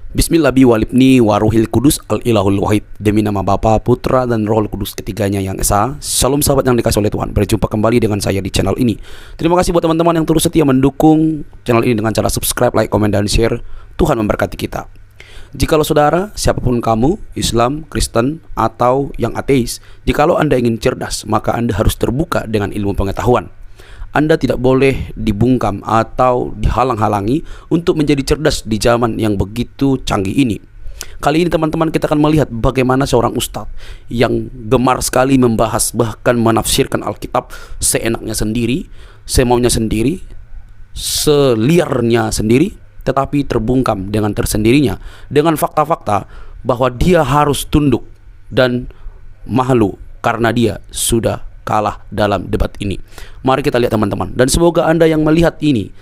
Bismillahi walibni waruhil kudus al-ilahul wahid. Demi nama Bapa, Putra, dan Roh Kudus ketiganya yang esa. Shalom sahabat yang dikasih oleh Tuhan. Berjumpa kembali dengan saya di channel ini. Terima kasih buat teman-teman yang terus setia mendukung channel ini dengan cara subscribe, like, komen, dan share. Tuhan memberkati kita. Jikalau saudara, siapapun kamu, Islam, Kristen, atau yang ateis, jikalau Anda ingin cerdas, maka Anda harus terbuka dengan ilmu pengetahuan. Anda tidak boleh dibungkam atau dihalang-halangi untuk menjadi cerdas di zaman yang begitu canggih ini. Kali ini teman-teman, kita akan melihat bagaimana seorang ustadz yang gemar sekali membahas, bahkan menafsirkan Alkitab seenaknya sendiri, semaunya sendiri, seliarnya sendiri, tetapi terbungkam dengan tersendirinya, dengan fakta-fakta bahwa dia harus tunduk dan malu karena dia sudah kalah dalam debat ini. Mari kita lihat teman-teman, dan semoga Anda yang melihat ini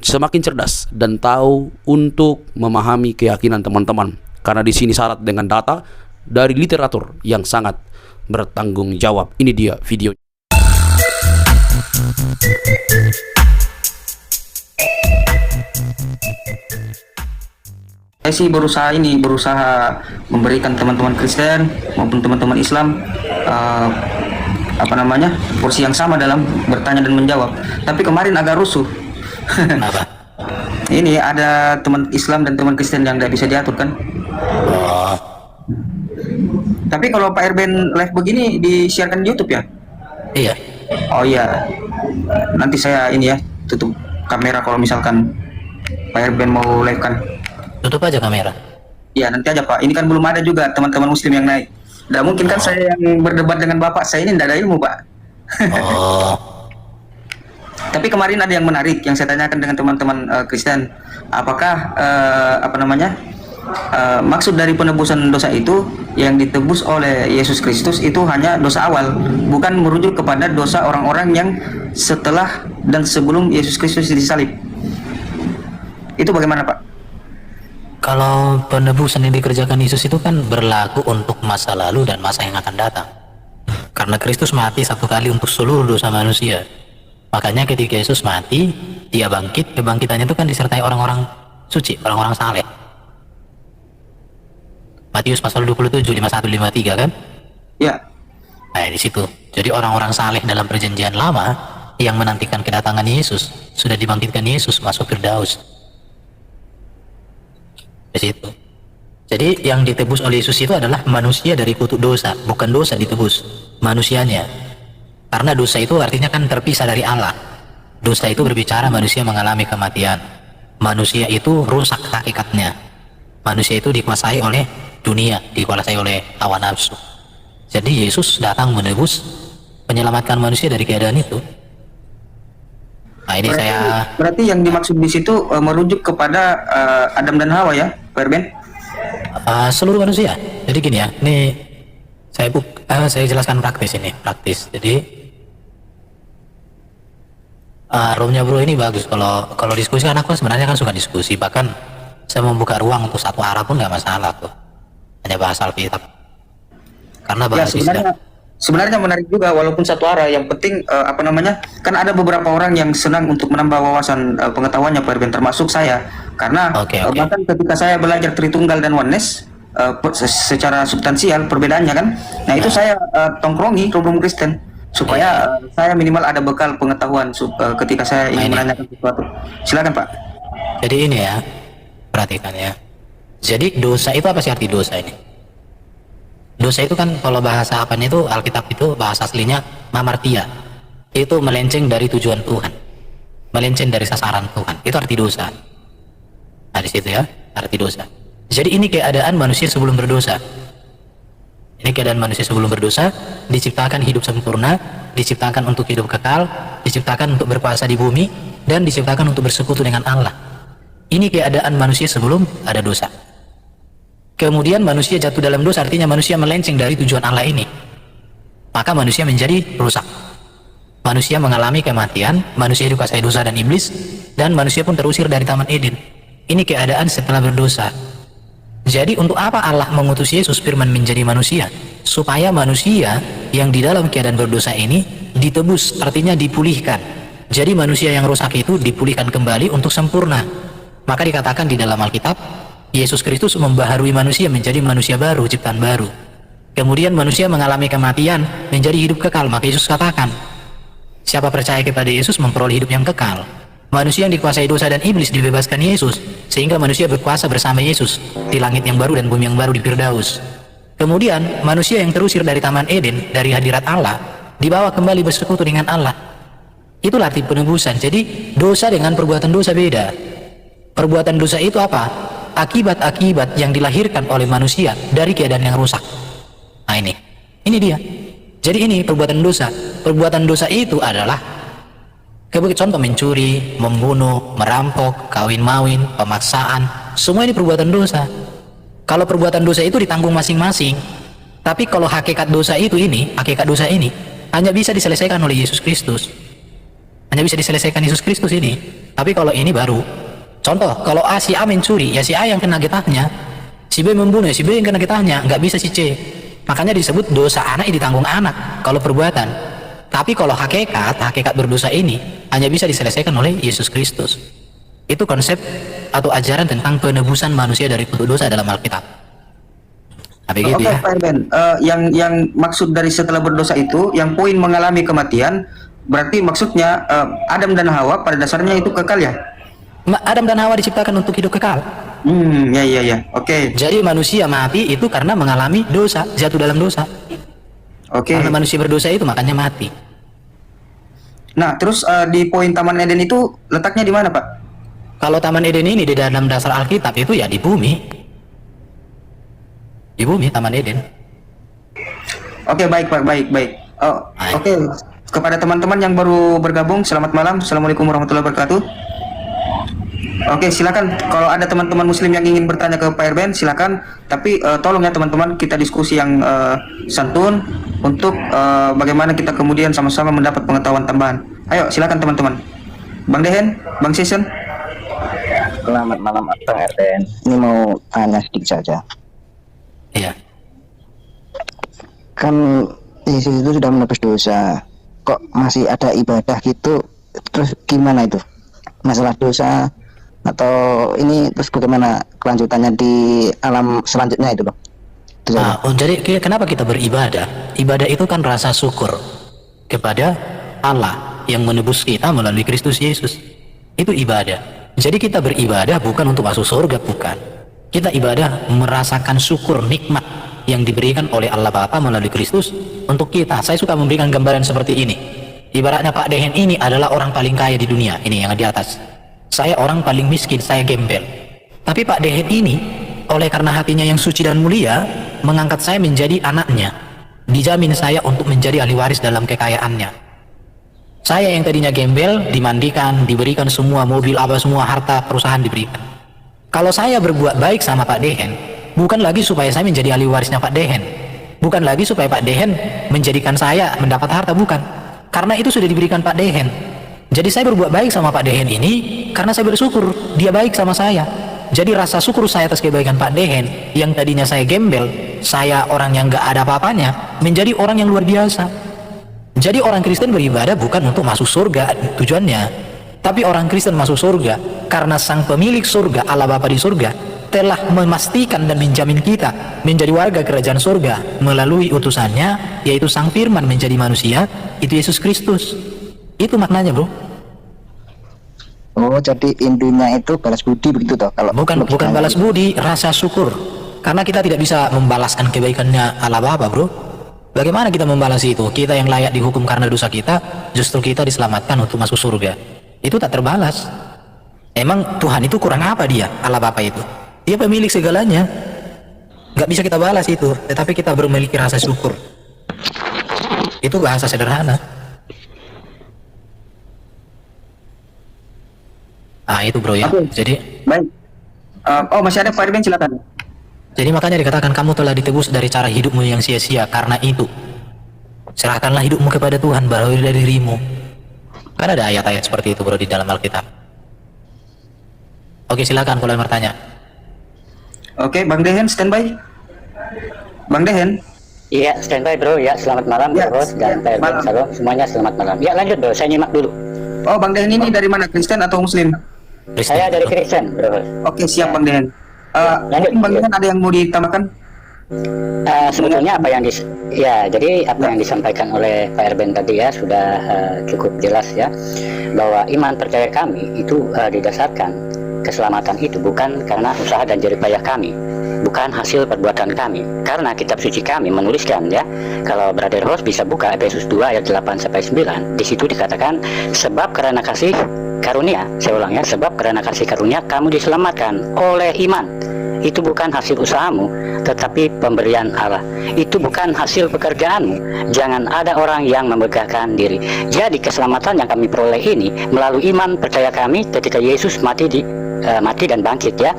semakin cerdas dan tahu untuk memahami keyakinan teman-teman, karena di sini syarat dengan data dari literatur yang sangat bertanggung jawab. Ini dia video. Saya sih berusaha memberikan teman-teman Kristen maupun teman-teman Islam porsi yang sama dalam bertanya dan menjawab. Tapi kemarin agak rusuh. Kenapa? Ini ada teman Islam dan teman Kristen yang tidak bisa diatur kan. Oh, Tapi kalau Pak Erben live begini disiarkan di YouTube ya? iya. Oh iya. Nanti saya ini ya tutup kamera kalau misalkan Pak Erben mau live kan. Tutup aja kamera. Ya nanti aja Pak. Ini kan belum ada juga teman-teman Muslim yang naik. Tidak mungkin kan saya yang berdebat dengan Bapak. Saya ini tidak ada ilmu Pak. Oh, Tapi kemarin ada yang menarik yang saya tanyakan dengan teman-teman Kristen. Apakah maksud dari penebusan dosa itu yang ditebus oleh Yesus Kristus itu hanya dosa awal, bukan merujuk kepada dosa orang-orang yang setelah dan sebelum Yesus Kristus disalib. Itu bagaimana Pak? kalau penebusan yang dikerjakan Yesus itu kan berlaku untuk masa lalu dan masa yang akan datang. Karena Kristus mati satu kali untuk seluruh dosa manusia. Makanya ketika Yesus mati, dia bangkit. Kebangkitannya itu kan disertai orang-orang suci, orang-orang saleh. Matius pasal 27, 51, 53 kan? Ya. Nah, di situ. Jadi orang-orang saleh dalam perjanjian lama yang menantikan kedatangan Yesus, sudah dibangkitkan Yesus masuk Firdaus. Di situ. Jadi yang ditebus oleh Yesus itu adalah manusia dari kutuk dosa, bukan dosa ditebus, manusianya. Karena dosa itu artinya kan terpisah dari Allah. Dosa itu berbicara manusia mengalami kematian. Manusia itu rusak hakikatnya. Manusia itu dikuasai oleh dunia, dikuasai oleh hawa nafsu. Jadi Yesus datang menebus, menyelamatkan manusia dari keadaan itu. Nah, ini Berarti yang dimaksud di situ merujuk kepada Adam dan Hawa ya, Pak Erben? seluruh manusia. Jadi gini ya, ini saya jelaskan praktis ini, praktis. Jadi roomnya bro ini bagus. Kalau diskusi kan aku sebenarnya kan suka diskusi, bahkan saya membuka ruang untuk satu arah pun nggak masalah tuh, hanya bahas Alkitab. Karena Ya bahas sebenarnya menarik juga walaupun satu arah. Yang penting kan ada beberapa orang yang senang untuk menambah wawasan pengetahuannya Pak Erben, termasuk saya. Karena Oke. bahkan ketika saya belajar Tritunggal dan Oneness secara substansial perbedaannya kan, nah itu saya tongkrongi room Kristen supaya saya minimal ada bekal pengetahuan ketika saya ingin menanyakan sesuatu. Silakan Pak. Jadi ini ya, perhatikan ya. Jadi dosa itu apa sih arti dosa ini? Dosa itu kan kalau bahasa apanya itu Alkitab itu bahasa aslinya mamartia. Itu melenceng dari tujuan Tuhan, melenceng dari sasaran Tuhan. Itu arti dosa. Nah di situ ya, arti dosa. Jadi ini keadaan manusia sebelum berdosa. Ini keadaan manusia sebelum berdosa, diciptakan hidup sempurna, diciptakan untuk hidup kekal, diciptakan untuk berkuasa di bumi, dan diciptakan untuk bersekutu dengan Allah. Ini keadaan manusia sebelum ada dosa. Kemudian manusia jatuh dalam dosa, artinya manusia melenceng dari tujuan Allah ini. Maka manusia menjadi rusak. Manusia mengalami kematian, manusia dikuasai dosa dan iblis, dan manusia pun terusir dari Taman Eden. Ini keadaan setelah berdosa. Jadi untuk apa Allah mengutus Yesus firman menjadi manusia? Supaya manusia yang di dalam keadaan berdosa ini ditebus, artinya dipulihkan. Jadi manusia yang rusak itu dipulihkan kembali untuk sempurna. Maka dikatakan di dalam Alkitab, Yesus Kristus membaharui manusia menjadi manusia baru, ciptaan baru. Kemudian manusia mengalami kematian menjadi hidup kekal. Maka Yesus katakan, siapa percaya kepada Yesus memperoleh hidup yang kekal. Manusia yang dikuasai dosa dan iblis dibebaskan Yesus, sehingga manusia berkuasa bersama Yesus di langit yang baru dan bumi yang baru di Firdaus. Kemudian manusia yang terusir dari Taman Eden, dari hadirat Allah, dibawa kembali bersekutu dengan Allah. Itulah arti penebusan. Jadi dosa dengan perbuatan dosa beda. Perbuatan dosa itu apa? Akibat-akibat yang dilahirkan oleh manusia dari keadaan yang rusak. Nah ini dia. Jadi ini perbuatan dosa. Perbuatan dosa itu adalah contoh mencuri, membunuh, merampok, kawin-mawin, pemaksaan. Semua ini perbuatan dosa. Kalau perbuatan dosa itu ditanggung masing-masing. Tapi kalau hakikat dosa ini hanya bisa diselesaikan oleh Yesus Kristus. Hanya bisa diselesaikan Yesus Kristus ini. Tapi kalau ini baru. Contoh, kalau si A mencuri, ya si A yang kena getahnya. Si B membunuh, si B yang kena getahnya. Nggak bisa si C. Makanya disebut dosa anak ditanggung anak kalau perbuatan. Tapi kalau hakikat berdosa ini hanya bisa diselesaikan oleh Yesus Kristus. Itu konsep atau ajaran tentang penebusan manusia dari bentuk dosa dalam Alkitab. Nah, begitu Oke, ya. Pak Irben, yang maksud dari setelah berdosa itu, yang poin mengalami kematian, berarti maksudnya Adam dan Hawa pada dasarnya itu kekal ya? Adam dan Hawa diciptakan untuk hidup kekal. Ya. Oke. Jadi manusia mati itu karena mengalami dosa, jatuh dalam dosa. Oke. Karena manusia berdosa itu makanya mati. Nah, terus di poin Taman Eden itu letaknya di mana, Pak? Kalau Taman Eden ini di dalam dasar Alkitab itu ya di bumi. Di bumi Taman Eden. Oke, baik, Pak, baik. Oh, oke. Kepada teman-teman yang baru bergabung, selamat malam. Assalamualaikum warahmatullahi wabarakatuh. Oke, silakan. Kalau ada teman-teman Muslim yang ingin bertanya ke Pak Irben, silakan. Tapi tolong ya teman-teman, kita diskusi yang santun untuk bagaimana kita kemudian sama-sama mendapat pengetahuan tambahan. Ayo, silakan teman-teman. Bang Dehen, Bang Sison. Selamat malam, Bang Irben. Ini mau tanya sedikit saja. Iya. Kan Yesus itu sudah menebus dosa. Kok masih ada ibadah gitu? Terus gimana itu? Masalah dosa atau ini terus bagaimana kelanjutannya di alam selanjutnya itu, Bang? Jadi kenapa kita beribadah? Ibadah itu kan rasa syukur kepada Allah yang menebus kita melalui Kristus Yesus. Itu ibadah. Jadi kita beribadah bukan untuk masuk surga, bukan. Kita ibadah merasakan syukur nikmat yang diberikan oleh Allah Bapa melalui Kristus untuk kita. Saya suka memberikan gambaran seperti ini. Ibaratnya Pak Dehen ini adalah orang paling kaya di dunia, ini yang di atas. Saya orang paling miskin, saya gembel. Tapi Pak Dehen ini, oleh karena hatinya yang suci dan mulia, mengangkat saya menjadi anaknya. Dijamin saya untuk menjadi ahli waris dalam kekayaannya. Saya yang tadinya gembel, dimandikan, diberikan semua mobil, apa semua harta perusahaan diberikan. Kalau saya berbuat baik sama Pak Dehen, bukan lagi supaya saya menjadi ahli warisnya Pak Dehen. Bukan lagi supaya Pak Dehen menjadikan saya mendapat harta, bukan. Karena itu sudah diberikan Pak Dehen. Jadi saya berbuat baik sama Pak Dehen ini karena saya bersyukur dia baik sama saya. Jadi rasa syukur saya atas kebaikan Pak Dehen yang tadinya saya gembel, saya orang yang gak ada apa-apanya, menjadi orang yang luar biasa. Jadi orang Kristen beribadah bukan untuk masuk surga tujuannya, tapi orang Kristen masuk surga karena sang pemilik surga, Allah Bapa di surga, telah memastikan dan menjamin kita menjadi warga kerajaan surga melalui utusannya, yaitu sang firman menjadi manusia, itu Yesus Kristus. Itu maknanya, bro. Oh, jadi intinya itu balas budi begitu toh? Kalau bukan balas budi, rasa syukur. Karena kita tidak bisa membalaskan kebaikannya Allah Bapa, bro. Bagaimana kita membalas itu? Kita yang layak dihukum karena dosa kita, justru kita diselamatkan untuk masuk surga. Itu tak terbalas. Emang Tuhan itu kurang apa dia, Allah Bapa itu? Dia pemilik segalanya. Gak bisa kita balas itu, tetapi kita memiliki rasa syukur. Itu bahasa sederhana. Itu bro ya. Jadi baik. Masih ada Pak Irben, silakan. Jadi makanya dikatakan kamu telah ditebus dari cara hidupmu yang sia-sia. Karena itu serahkanlah hidupmu kepada Tuhan, berawal dari dirimu. Kan ada ayat-ayat seperti itu bro di dalam Alkitab. Oke, silakan kalau yang bertanya. Oke, Bang Dehen standby. Bang Dehen. Iya, standby bro. Ya, selamat malam Ya, bro. Dan Pak Irben, salam. Semuanya selamat malam. Ya, lanjut bro. Saya nyimak dulu. Oh, Bang Dehen ini dari mana? Kristen atau Muslim? Saya dari Kristen bro. Oke, siap Bang Dehen. Lanjut. Mungkin Bang Isan ada yang mau ditambahkan? Sebetulnya jadi apa yang disampaikan oleh Pak Erben tadi ya sudah cukup jelas ya, bahwa iman percaya kami itu didasarkan keselamatan itu bukan karena usaha dan jerih payah kami, bukan hasil perbuatan kami. Karena kitab suci kami menuliskan ya, kalau Brother Host bisa buka Efesus 2 ayat 8 sampai 9, di situ dikatakan sebab karena kasih karunia, saya ulang ya, sebab karena kasih karunia kamu diselamatkan oleh iman. Itu bukan hasil usahamu, tetapi pemberian Allah. Itu bukan hasil pekerjaanmu. Jangan ada orang yang memegahkan diri. Jadi keselamatan yang kami peroleh ini melalui iman percaya kami ketika Yesus mati dan bangkit ya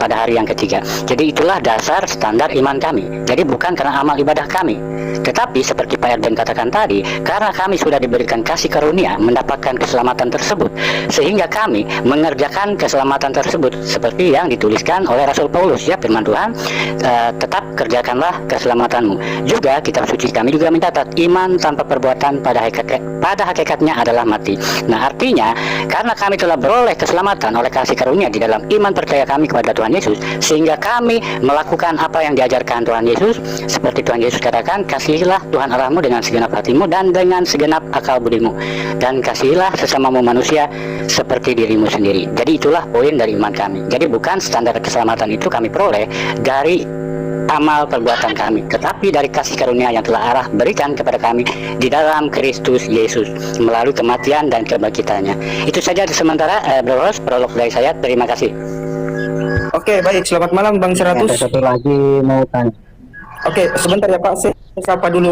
pada hari yang ketiga. Jadi itulah dasar standar iman kami. Jadi bukan karena amal ibadah kami, tetapi seperti Pak Erden katakan tadi, karena kami sudah diberikan kasih karunia mendapatkan keselamatan tersebut, sehingga kami mengerjakan keselamatan tersebut seperti yang dituliskan oleh Rasul Paulus ya, firman Tuhan, tetap kerjakanlah keselamatanmu. Juga kitab suci kami juga mencatat iman tanpa perbuatan pada hakikatnya adalah mati. Nah, artinya karena kami telah beroleh keselamatan oleh kasih karunia di dalam iman percaya kami kepada Tuhan Yesus, sehingga kami melakukan apa yang diajarkan Tuhan Yesus, seperti Tuhan Yesus katakan, kasihilah Tuhan Allahmu dengan segenap hatimu dan dengan segenap akal budimu, dan kasihilah sesamamu manusia seperti dirimu sendiri. Jadi itulah poin dari iman kami. Jadi bukan standar keselamatan itu kami peroleh dari amal perbuatan kami, tetapi dari kasih karunia yang telah Allah berikan kepada kami di dalam Kristus Yesus melalui kematian dan kebangkitannya. Itu saja sementara Bro Ros, prolog dari saya. Terima kasih. Oke, baik. Selamat malam Bang Ada 100. satu lagi mau tanya. Oke, sebentar ya Pak.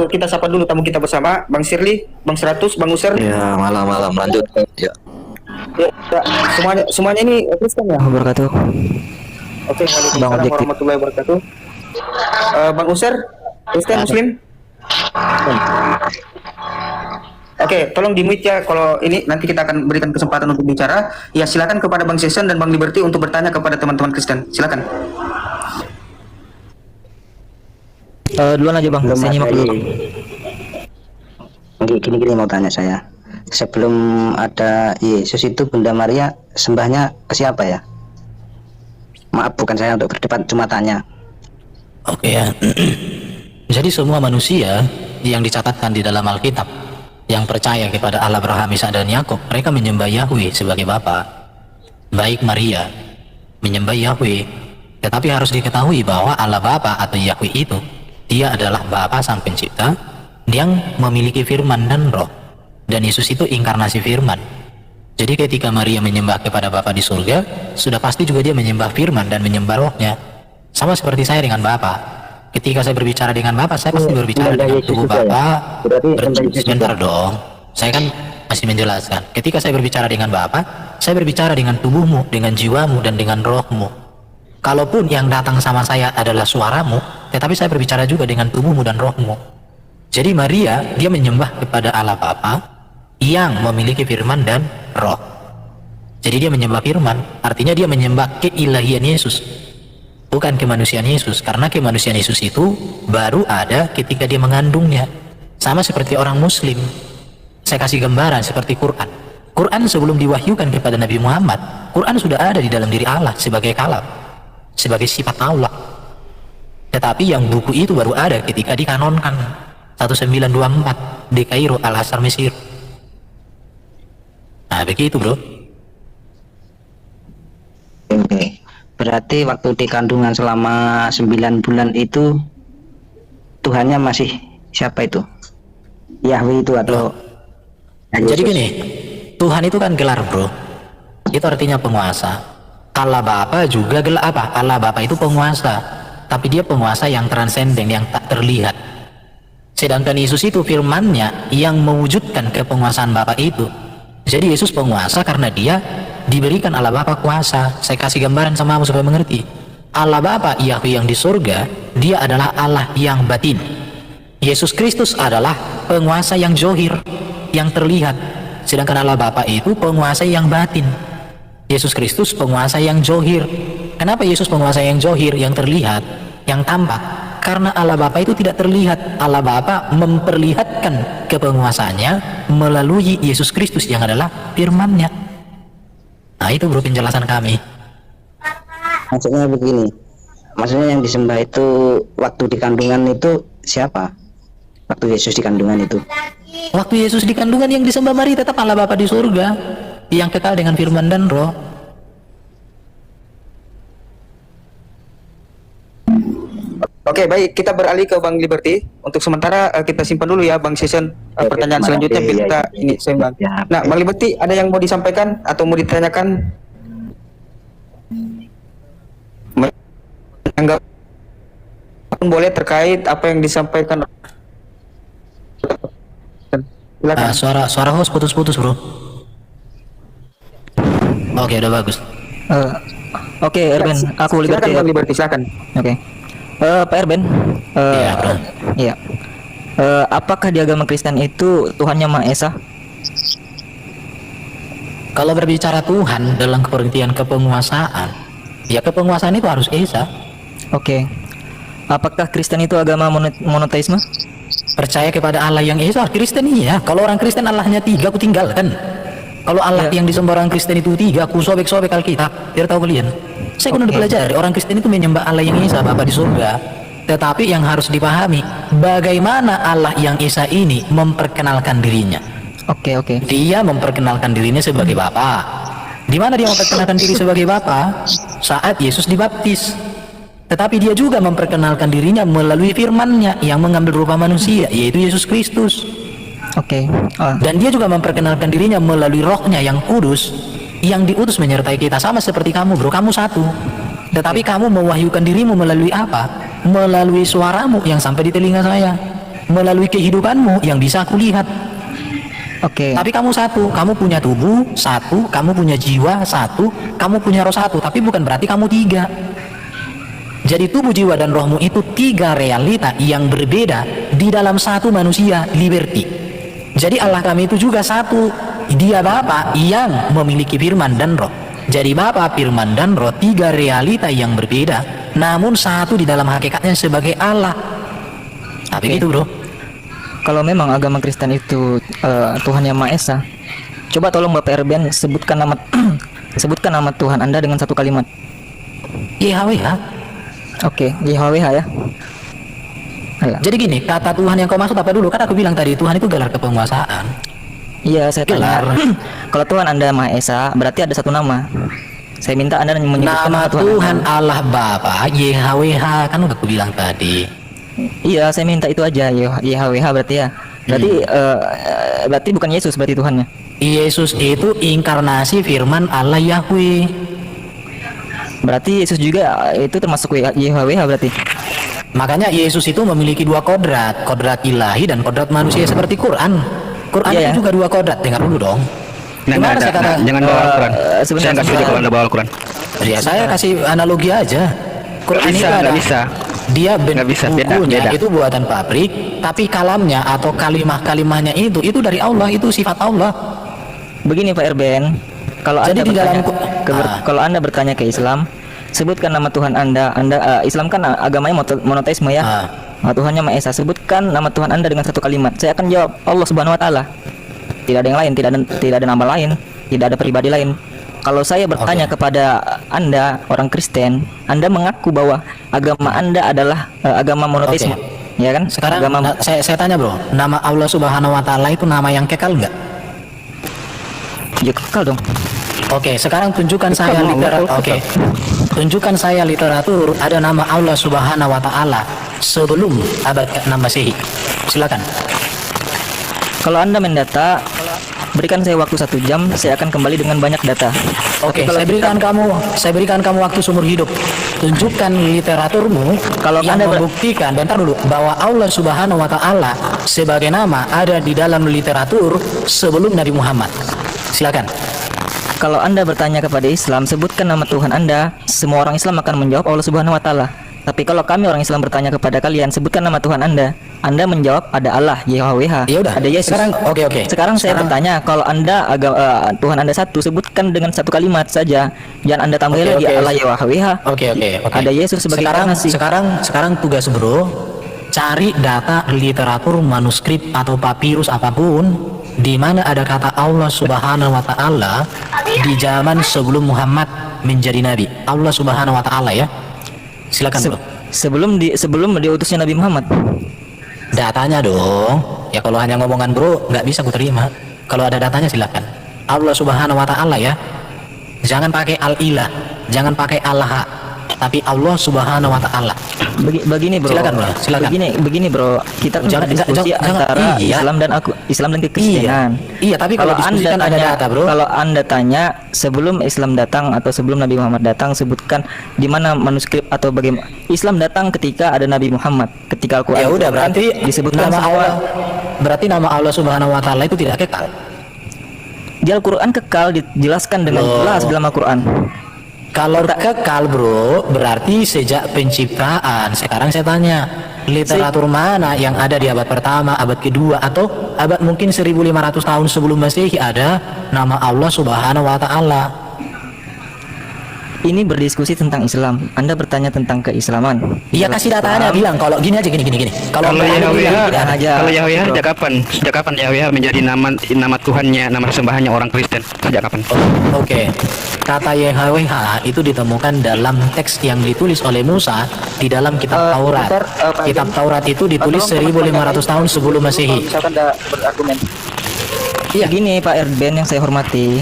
Kita sapa dulu tamu kita bersama, Bang Shirley, Bang 100, Bang User. Ya, malam-malam lanjut. Ya. Ya, semuanya ini Kristen ya? Wabarakatuh. Oke, Waalaikumsalam Bang Objektif. warahmatullahi wabarakatuh. Bang User, Kristen Muslim? Oke, tolong di-mute ya kalau ini nanti kita akan berikan kesempatan untuk bicara. Ya, silakan kepada Bang Session dan Bang Liberty untuk bertanya kepada teman-teman Kristen. Silakan. Duluan aja Bang, saya nyimak dulu. Gini mau tanya saya. Sebelum ada Yesus itu Bunda Maria sembahnya ke siapa ya? Maaf, bukan saya untuk berdebat, cuma tanya. Oke ya. Jadi semua manusia yang dicatatkan di dalam Alkitab yang percaya kepada Allah Abraham, Ishak dan Yakub, mereka menyembah Yahweh sebagai Bapa. Baik Maria menyembah Yahweh, tetapi harus diketahui bahwa Allah Bapa atau Yahweh itu dia adalah Bapa Sang Pencipta yang memiliki firman dan roh, dan Yesus itu inkarnasi firman. Jadi ketika Maria menyembah kepada Bapa di surga, sudah pasti juga dia menyembah firman dan menyembah rohnya. Sama seperti saya dengan Bapa. Ketika saya berbicara dengan Bapa, saya pasti berbicara dengan tubuh Bapa. Sebentar dong, saya kan masih menjelaskan. Ketika saya berbicara dengan Bapa, saya berbicara dengan tubuhmu, dengan jiwamu, dan dengan rohmu. Kalaupun yang datang sama saya adalah suaramu, tetapi saya berbicara juga dengan tubuhmu dan rohmu. Jadi Maria, dia menyembah kepada Allah Bapa yang memiliki firman dan roh. Jadi dia menyembah firman, artinya dia menyembah keilahian Yesus, bukan kemanusiaan Yesus, karena kemanusiaan Yesus itu baru ada ketika dia mengandungnya. Sama seperti orang Muslim. Saya kasih gambaran seperti Quran. Quran sebelum diwahyukan kepada Nabi Muhammad, Quran sudah ada di dalam diri Allah sebagai kalam, sebagai sifat Allah. Tetapi yang buku itu baru ada ketika dikanonkan 1924 di Kairo, Al-Azhar, Mesir. Nah begitu bro. Oke. Berarti waktu di kandungan selama 9 bulan itu Tuhannya masih siapa itu? Yahweh itu atau Jadi gini, Tuhan itu kan gelar bro. Itu artinya penguasa. Allah Bapa juga gelar apa? Allah Bapa itu penguasa, tapi dia penguasa yang transenden, yang tak terlihat. Sedangkan Yesus itu firman-Nya yang mewujudkan kepenguasaan Bapa itu. Jadi Yesus penguasa karena dia diberikan Allah Bapa kuasa. Saya kasih gambaran sama kamu supaya mengerti. Allah Bapa Yahweh yang di surga, dia adalah Allah yang batin. Yesus Kristus adalah penguasa yang zohir, yang terlihat. Sedangkan Allah Bapa itu penguasa yang batin. Yesus Kristus penguasa yang zohir. Kenapa Yesus penguasa yang zohir, yang terlihat, yang tampak? Karena Allah Bapa itu tidak terlihat. Allah Bapa memperlihatkan kepenguasaannya melalui Yesus Kristus yang adalah firman-Nya. Nah itu bro penjelasan kami. Maksudnya begini, maksudnya yang disembah itu waktu di kandungan itu siapa? Waktu Yesus di kandungan itu. Waktu Yesus di kandungan yang disembah Maria tetap Allah Bapa di surga, yang kekal dengan firman dan roh. Oke, baik, kita beralih ke Bang Liberty. Untuk sementara kita simpan dulu ya Bang Session. Pertanyaan terima selanjutnya kasih. kita Ya, ini sembang. ya. Nah, Bang Liberty, ada yang mau disampaikan atau mau ditanyakan? Menganggap boleh terkait apa yang disampaikan. Silakan. Suara host putus-putus, bro. Oke, udah bagus. Oke, Erben, aku Silakan Liberty. Bang Liberty, silakan. Oke. Pak Erben, Iya, bro. iya. Apakah di agama Kristen itu Tuhannya Maha Esa? Kalau berbicara Tuhan dalam pengertian kepenguasaan, ya kepenguasaan itu harus esa. Oke. Apakah Kristen itu agama monoteisme? Percaya kepada Allah yang esa, Kristen iya. Kalau orang Kristen Allahnya 3, aku tinggalkan. Kalau Allah Ya. yang disembah orang Kristen itu 3, aku sobek-sobek Alkitab. Biar tahu kalian. Saya udah Oke. belajar, orang Kristen itu menyembah Allah yang esa, Bapa di surga. Tetapi yang harus dipahami, bagaimana Allah yang esa ini memperkenalkan dirinya. Oke, oke. Dia memperkenalkan dirinya sebagai Bapa. Di mana dia memperkenalkan diri sebagai Bapa? Saat Yesus dibaptis. Tetapi dia juga memperkenalkan dirinya melalui firman-Nya yang mengambil rupa manusia, yaitu Yesus Kristus. Oke. Dan dia juga memperkenalkan dirinya melalui Roh-Nya yang kudus, yang diutus menyertai kita, sama seperti kamu, bro. Kamu satu. Tetapi kamu mewahyukan dirimu melalui apa? Melalui suaramu yang sampai di telinga saya, melalui kehidupanmu yang bisa aku lihat. Oke. Tapi kamu satu, kamu punya tubuh satu, kamu punya jiwa satu, kamu punya roh satu. Tapi bukan berarti kamu 3. Jadi tubuh, jiwa, dan rohmu itu 3 realita yang berbeda di dalam satu manusia, Liberty. Jadi Allah kami itu juga satu. Dia Bapa yang memiliki firman dan roh. Jadi Bapa, firman, dan roh, 3 realita yang berbeda, namun satu di dalam hakikatnya sebagai Allah. Nah, begitu, bro. Kalau memang agama Kristen itu Tuhan yang Maha Esa, coba tolong Bapak Erben sebutkan nama sebutkan nama Tuhan Anda dengan satu kalimat. YHWH. Oke, YHWH ya. Alah. Jadi gini, kata Tuhan yang kau maksud apa dulu? Kan aku bilang tadi, Tuhan itu gelar kepenguasaan. Iya, saya tanya. Gelar. Kalau Tuhan Anda Maha Esa, berarti ada satu nama. Saya minta Anda menyebutkan Nama Tuhan Tuhan Anda. Allah Bapa, YHWH, kan udah aku bilang tadi. Iya, saya minta itu aja, YHWH berarti ya. Berarti berarti bukan Yesus berarti Tuhannya. Yesus itu inkarnasi firman Allah Yahweh. Berarti Yesus juga itu termasuk YHWH berarti. Makanya Yesus itu memiliki 2 kodrat, kodrat ilahi dan kodrat manusia seperti Quran. Quran Iya, itu ya. juga 2 kodrat, dengar dulu dong. Gimana saya kata? jangan bawa Al-Quran. sebentar, Saya nggak setuju sebentar. kalau Anda bawa Al-Quran. Ya saya kasih analogi aja. Quran Nggak bisa, itu ada, nggak bisa. Dia bentuk Nggak bisa, beda, bukunya beda. itu buatan pabrik, tapi kalamnya atau kalimah-kalimahnya itu dari Allah, itu sifat Allah. Begini Pak Erben, kalau Jadi Anda di dalam bertanya, kalau Anda bertanya ke Islam, sebutkan nama Tuhan Anda. Islam kan agamanya monoteisme ya. Tuhannya Maha Esa. Sebutkan nama Tuhan Anda dengan satu kalimat. Saya akan jawab Allah Subhanahu Wa Taala. Tidak ada yang lain, tidak ada nama lain, tidak ada pribadi lain. Kalau saya bertanya kepada Anda orang Kristen, Anda mengaku bahwa agama Anda adalah agama monoteisme, ya kan? Sekarang agama saya tanya, bro, nama Allah Subhanahu Wa Taala itu nama yang kekal nggak? ya kekal dong. Oke, sekarang tunjukkan saya literatur. Oke, tunjukkan saya literatur ada nama Allah Subhanahu Wa Taala sebelum abad ke-6 Masehi. Silakan. Kalau Anda mendata, berikan saya waktu 1 jam, saya akan kembali dengan banyak data. Oke, Tapi kalau saya berikan kamu waktu seumur hidup. Tunjukkan literaturmu Kalau yang Anda membuktikan, bentar dulu, bahwa Allah Subhanahu Wa Taala sebagai nama ada di dalam literatur sebelum Nabi Muhammad. Silakan. Kalau Anda bertanya kepada Islam, sebutkan nama Tuhan Anda, semua orang Islam akan menjawab Allah Subhanahu Wa Taala. Tapi kalau kami orang Islam bertanya kepada kalian, sebutkan nama Tuhan Anda menjawab ada Allah, YHWH, Ya udah. ada Yesus. Oke. Sekarang saya bertanya, kalau Anda Tuhan Anda satu, sebutkan dengan satu kalimat saja. Jangan Anda tambahin lagi Allah, YHWH. Oke. Ada Yesus sebagai inkarnasi. Sekarang tugas bro, cari data literatur, manuskrip atau papirus apapun di mana ada kata Allah Subhanahu wa taala di zaman sebelum Muhammad menjadi nabi. Allah Subhanahu wa taala ya. Silakan bro. Sebelum diutusnya Nabi Muhammad. Datanya dong. Ya kalau hanya ngomongan bro nggak bisa ku terima. Kalau ada datanya silakan. Allah Subhanahu wa taala ya. Jangan pakai al-ilah, jangan pakai Allah, tapi Allah Subhanahu wa taala. Begini bro. Silakan bro, silakan. Begini bro, kita kan Jangan- diskusi jangan- antara iya. Islam dan kekristenan. Iya, tapi kalau diskusi kan ada data, bro. Kalau Anda tanya sebelum Islam datang atau sebelum Nabi Muhammad datang, sebutkan di mana manuskrip atau bagaimana. Islam datang ketika ada Nabi Muhammad, ketika Al-Qur'an. Ya udah berarti disebutkan nama semua. Allah, berarti nama Allah Subhanahu wa taala itu tidak kekal. Di Al-Qur'an kekal dijelaskan dengan Loh. jelas dalam Al-Qur'an. Kalau kekal bro, berarti sejak penciptaan. Sekarang saya tanya, literatur mana yang ada di abad pertama, abad kedua, atau abad mungkin 1500 tahun sebelum Masehi ada nama Allah Subhanahu wa taala? Ini berdiskusi tentang Islam. Anda bertanya tentang keislaman. Iya, kasih datanya, bilang kalau gini aja, gini. Kalau bilang, Yahweh bro. sejak kapan Yahweh menjadi nama Tuhannya, nama sembahannya orang Kristen? Sejak kapan? Oke. Kata YHWH itu ditemukan dalam teks yang ditulis oleh Musa di dalam kitab Taurat. Kitab Taurat itu ditulis 1500 tahun sebelum Masehi. Misalkan ada berargumen. Iya. Gini Pak Erben yang saya hormati,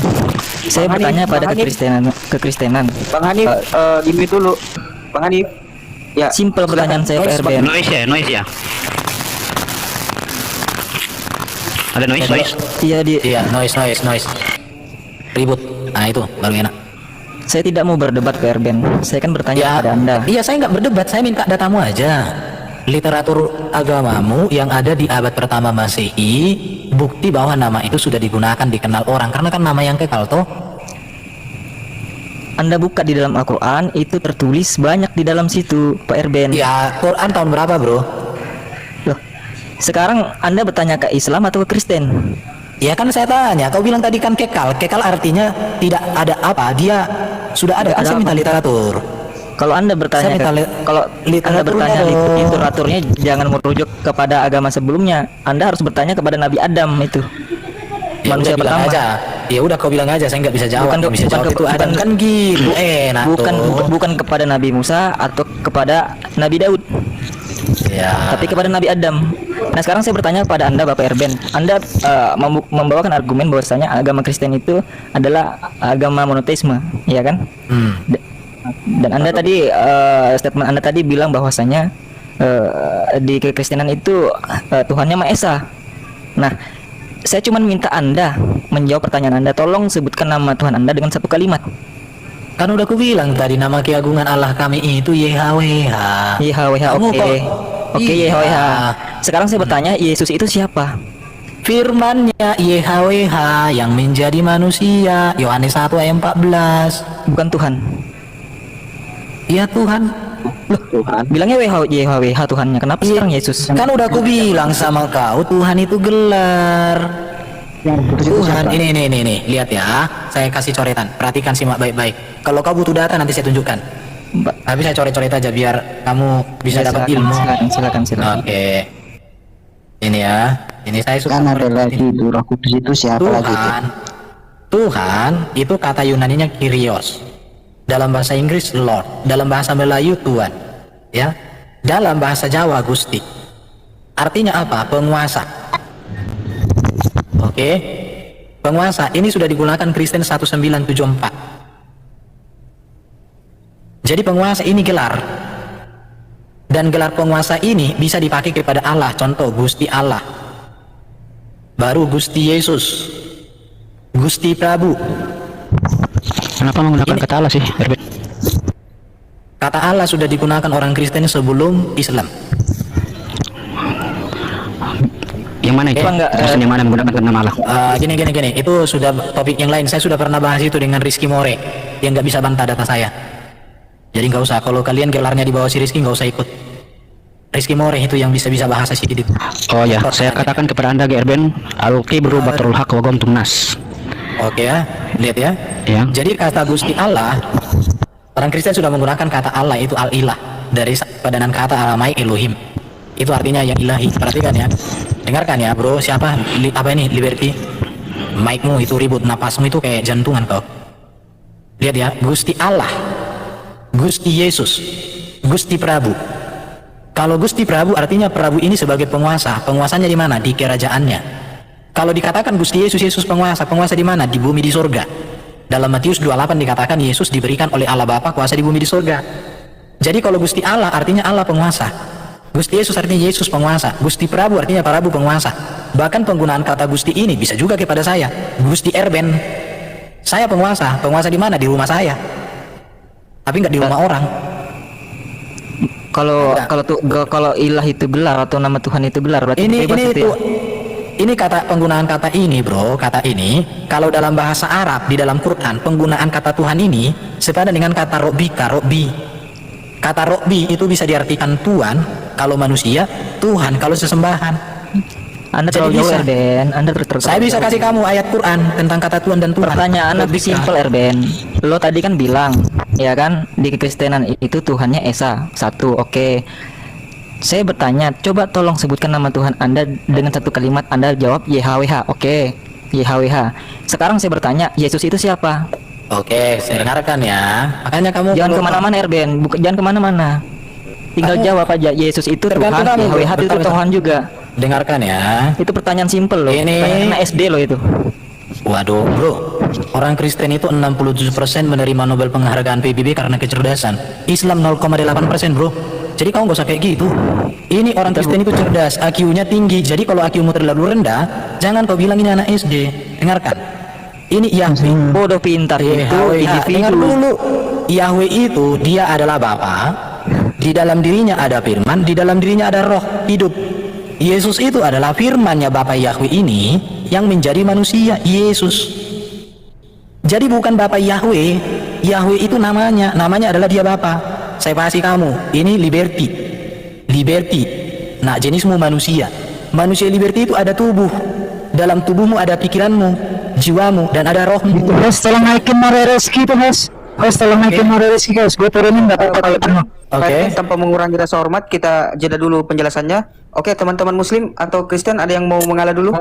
saya Bang bertanya Hanif, pada Bang Hanif. kekristenan. Bang Hanif, di dulu. Bang Hanif. Ya. Simple pertanyaan saya Pak Erben. Noise ya. Ada noise. Iya Iya, noise. Ribut. Nah itu baru enak. saya tidak mau berdebat Pak Erben. Saya kan bertanya Ya, kepada Anda. iya saya nggak berdebat, saya minta datamu aja. Literatur agamamu yang ada di abad pertama Masehi, bukti bahwa nama itu sudah digunakan, dikenal orang, karena kan nama yang kekal toh. Anda buka di dalam Al-Qur'an, itu tertulis banyak di dalam situ Pak Erben. Ya, Quran tahun berapa bro? Loh, sekarang Anda bertanya ke Islam atau ke Kristen? Ya kan saya tanya, kau bilang tadi kan kekal. Kekal artinya tidak ada apa, dia sudah ada. Kan saya minta literatur. Kalau Anda bertanya Saya minta kalau Anda literaturnya bertanya dong. literaturnya jangan merujuk kepada agama sebelumnya. Anda harus bertanya kepada Nabi Adam itu. Ya Manusia udah bilang pertama. aja. Ya udah kau bilang aja, saya nggak bisa jawab. Bukan Nggak bisa jawab itu Adam kan gitu. Enak bukan kepada Nabi Musa atau kepada Nabi Daud, Ya. tapi kepada Nabi Adam. Nah sekarang saya bertanya kepada Anda Bapak Erben, Anda membawakan argumen bahwasanya agama Kristen itu adalah agama monoteisme, ya kan? Dan Anda tadi statement Anda tadi bilang bahwasanya di kekristenan itu Tuhannya Maha Esa. Nah, saya cuma minta Anda menjawab pertanyaan Anda. Tolong sebutkan nama Tuhan Anda dengan satu kalimat. Kan udah aku bilang tadi nama keagungan Allah kami itu YHWH. YHWH, Kamu oke. kok- Oke, Iya. YHWH. Sekarang saya bertanya, Yesus itu siapa? Firman-Nya YHWH yang menjadi manusia. Yohanes 1 ayat 14. Bukan Tuhan. Ya Tuhan. Bilangnya YHWH Tuhannya. Kenapa sekarang Yesus? Kan udah aku bilang sama kau, Tuhan itu gelar. Tuhan, ini, lihat ya. Saya kasih coretan. Perhatikan simak baik-baik. Kalau kau butuh data nanti saya tunjukkan. Mbak, Tapi saya coret-coret aja biar kamu bisa ya, dapat silakan, ilmu. silakan. Oke. Ini ya. Ini saya suka. Kan ada lagi itu Roh Kudus itu siapa lagi itu? Tuhan itu kata Yunaninya Kyrios. Dalam bahasa Inggris Lord, dalam bahasa Melayu Tuhan. Ya. Dalam bahasa Jawa Gusti. Artinya apa? Penguasa. Oke. Penguasa ini sudah digunakan Kristen 1974. Jadi penguasa ini gelar. Dan gelar penguasa ini bisa dipakai kepada Allah. Contoh Gusti Allah. Baru Gusti Yesus. Gusti Prabu. Kenapa menggunakan kata Allah sih, Erben? Kata Allah sudah digunakan orang Kristen sebelum Islam. Yang mana itu? Emang nggak, Kristen yang mana menggunakan nama Allah? Gini. Itu sudah topik yang lain. Saya sudah pernah bahas itu dengan Rizky More. Yang nggak bisa bantah data saya. Jadi nggak usah. Kalau kalian gelarnya di bawah si Rizky nggak usah ikut. Rizky More itu yang bisa bahasa sidik. Oh ya, saya katakan kepada Anda, Erben, Al-Qibru batrul haq wa ghamtun nas. Oke ya. Lihat ya. Ya. Jadi kata Gusti Allah, orang Kristen sudah menggunakan kata Allah itu Al-Ilah dari padanan kata Aramai Elohim. Itu artinya yang ilahi. Perhatikan ya. Dengarkan ya, bro. Siapa? Apa ini? Liberty. Mic-mu itu ribut, napasmu itu kayak jantungan kau. Lihat ya, Gusti Allah, Gusti Yesus, Gusti Prabu. Kalau Gusti Prabu artinya Prabu ini sebagai penguasa. Penguasanya di mana? Di kerajaannya. Kalau dikatakan Gusti Yesus, Yesus penguasa, penguasa di mana? Di bumi, di surga. Dalam Matius 28 dikatakan Yesus diberikan oleh Allah Bapa kuasa di bumi, di surga. Jadi kalau Gusti Allah artinya Allah penguasa. Gusti Yesus artinya Yesus penguasa. Gusti Prabu artinya Prabu penguasa. Bahkan penggunaan kata Gusti ini bisa juga kepada saya. Gusti Erben. Saya penguasa. Penguasa di mana? Di rumah saya. Tapi nggak di rumah orang. Kalau ilah itu gelar atau nama Tuhan itu gelar, berarti bebas itu ya? Ini kata penggunaan kata ini, bro. Kata ini kalau dalam bahasa Arab di dalam Quran penggunaan kata Tuhan ini sepadan dengan kata Robbika, Robbi. Kata Robbi itu bisa diartikan Tuhan kalau manusia, Tuhan kalau sesembahan. Anda terlalu jauh, Erben. Anda Saya bisa kasih kamu ayat Quran tentang kata Tuhan dan Tuhan. Pertanyaan lebih simpel, Erben. Lo tadi kan bilang, ya kan, di kekristenan itu Tuhannya Esa, satu, oke. Saya bertanya, coba tolong sebutkan nama Tuhan Anda dengan satu kalimat. Anda jawab YHWH, oke, YHWH. Sekarang saya bertanya, Yesus itu siapa? Oke, saya dengarkan ya. Makanya kamu jangan kemana-mana, Erben. Jangan kemana-mana. Tinggal jawab aja, Yesus itu Tuhan, YHWH itu Tuhan juga. Dengarkan ya. Itu pertanyaan simpel loh. Ini pertanyaan SD loh itu. Waduh, bro. Orang Kristen itu 67% menerima Nobel penghargaan PBB karena kecerdasan. Islam 0,8%, bro. Jadi kamu gak usah kayak gitu. Ini orang Kristen itu cerdas, IQ-nya tinggi. Jadi kalau IQ-mu terlalu rendah, jangan kau bilang ini anak SD. Dengarkan. Ini Yahweh. Bodoh pintar itu individu. Dengar dulu. Yahweh itu dia adalah Bapa. Di dalam dirinya ada firman, di dalam dirinya ada roh hidup. Yesus itu adalah firman-Nya Bapa Yahweh ini yang menjadi manusia, Yesus. Jadi bukan Bapa Yahweh. Yahweh itu namanya adalah dia Bapa. Saya kasih kamu, ini Liberty. Liberty. Nah, jenismu manusia. Manusia Liberty itu ada tubuh. Dalam tubuhmu ada pikiranmu, jiwamu, dan ada rohmu. Host, tolong naikin Morereski tuh, host. Host, tolong naikin Morereski, guys. Gue turunin nggak apa-apa kalau penuh. Oke, tanpa mengurangi rasa hormat, kita jeda dulu penjelasannya. Oke, teman-teman Muslim atau Kristen ada yang mau mengalah dulu?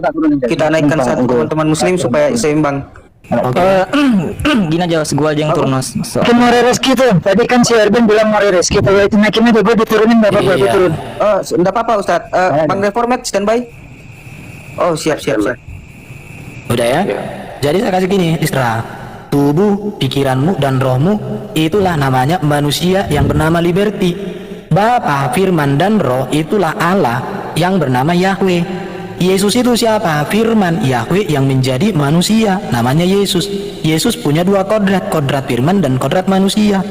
Kita naikkan satu teman-teman Muslim supaya seimbang. Gini aja, gua aja yang turun, Mas. Naikin Morereski tuh. Tadi kan si Erben bilang Morereski. Kalau itu naikin aja, gue diturunin nggak apa-apa, gue turun. Oh, enggak apa-apa Ustadz. Bang Reformat standby. Oh, siap. Udah ya? Jadi saya kasih gini, Isra. Tubuh, pikiranmu, dan rohmu, itulah namanya manusia yang bernama Liberty. Bapa, firman, dan roh itulah Allah yang bernama Yahweh. Yesus itu siapa? Firman Yahweh yang menjadi manusia, namanya Yesus. Yesus punya dua kodrat, kodrat firman dan kodrat manusia.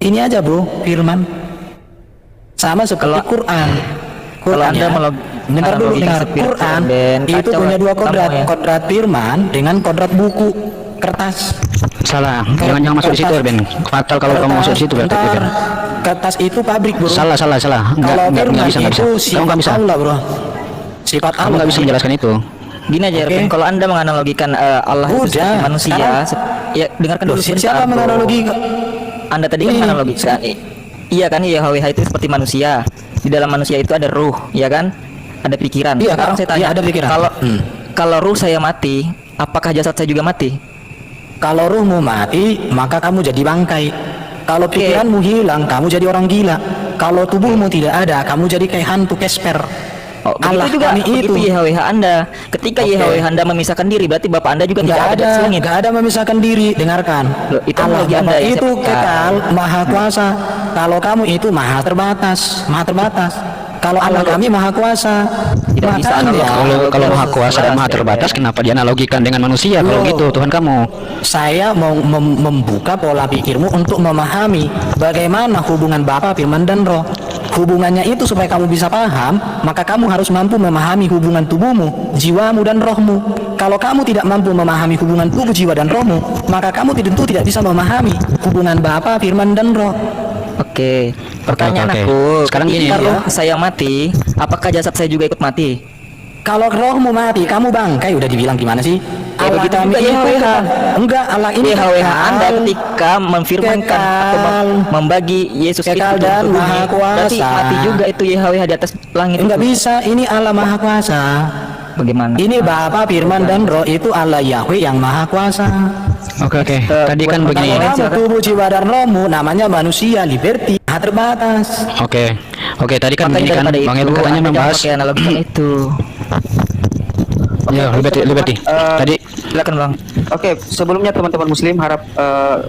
Ini aja, bro, firman. Sama seperti Quran. Kalau Anda dengar dulu, dengar. Quran itu punya dua kodrat, kodrat firman dengan kodrat buku, kertas. Salah, jangan masuk di situ, Ben. Fatal kalau kamu masuk di situ, berarti. Kertas itu pabrik, bro. Salah. Kalau firman itu sifat Allah, bro. Sifat Allah. Kamu nggak bisa menjelaskan itu. Gini aja, Erben, kalau Anda menganalogikan Allah itu seperti manusia, ya dengarkan dulu. Siapa menganalogi? Anda tadi kan menganalogikan, iya kan, YHWH itu seperti manusia. Di dalam manusia itu ada ruh, ya kan? Ada pikiran. Iya, sekarang saya tanya, ada pikiran. Kalau ruh saya mati, apakah jasad saya juga mati? Kalau ruhmu mati, maka kamu jadi bangkai. Kalau pikiranmu hilang, kamu jadi orang gila. Kalau tubuhmu tidak ada, kamu jadi kayak hantu Casper. Oh, Allah juga kami itu YHWH Anda. Ketika YHWH Anda memisahkan diri, berarti Bapak Anda juga tidak ada di langit. Nggak ada memisahkan diri. Dengarkan. Loh, itu Allah lagi Anda itu kekal, maha kuasa. Kalau kamu itu maha terbatas. Kalau Allah kami maha kuasa. Tidak bisa Kalau maha kuasa dan maha terbatas, kenapa dia analogikan dengan manusia? Kalau gitu, Tuhan kamu. Saya mau membuka pola pikirmu untuk memahami bagaimana hubungan Bapa, Firman, dan Roh. Hubungannya itu supaya kamu bisa paham, maka kamu harus mampu memahami hubungan tubuhmu, jiwamu, dan rohmu. Kalau kamu tidak mampu memahami hubungan tubuh, jiwa, dan rohmu, maka kamu tentu tidak bisa memahami hubungan Bapa, Firman, dan Roh. Oke. Pertanyaan aku, sekarang gini kalau saya mati, apakah jasad saya juga ikut mati? Kalau rohmu mati, kamu bangkai, udah dibilang gimana sih? Allah begitu kami juga itu YHWH. kan- Enggak, Allah ini YHWH Anda ketika memfirmankan atau membagi Yesus itu kekal dan bumi, maha berarti kuasa. mati juga itu YHWH di atas langit. enggak itu. bisa, ini Allah Maha Kuasa. Bagaimana? Ini Bapa, Firman dan Roh itu Allah Yahweh yang Maha Kuasa. Oke. Tadi kan buat begini. Kalau kamu tubuh, jiwa dan rohmu namanya manusia, liberty, hak terbatas. Oke. Tadi kan Makanya begini kan, daripada Bang itu, Irben katanya Anda jangan membahas. pakai analogikan itu. Ya, liberty. Tadi Silakan Bang. Oke, sebelumnya teman-teman Muslim harap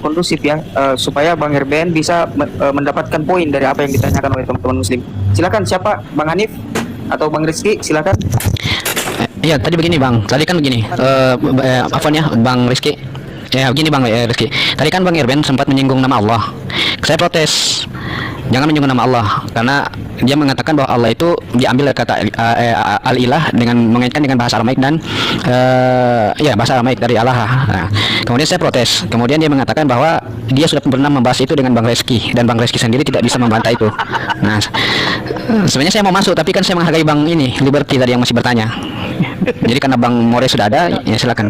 kondusif ya, supaya Bang Herben bisa mendapatkan poin dari apa yang ditanyakan oleh teman-teman Muslim. Silakan, siapa? Bang Hanif atau Bang Rizky? Silakan. Iya, tadi begini Bang. Tadi kan begini. Afwan ya, Bang Rizky. Ya, begini Bang Rizky. Tadi kan Bang Irben sempat menyinggung nama Allah. Saya protes. Jangan menyinggung nama Allah, karena dia mengatakan bahwa Allah itu diambil dari kata al-ilah dengan mengaitkan dengan bahasa Aramaik dan bahasa Aramaik dari Allah. Nah, kemudian saya protes. Kemudian dia mengatakan bahwa dia sudah pernah membahas itu dengan Bang Rizky, dan Bang Rizky sendiri tidak bisa membantah itu. Nah, sebenarnya saya mau masuk, tapi kan saya menghargai Bang ini Liberty tadi yang masih bertanya. Jadi karena Bang More sudah ada, ya silakan.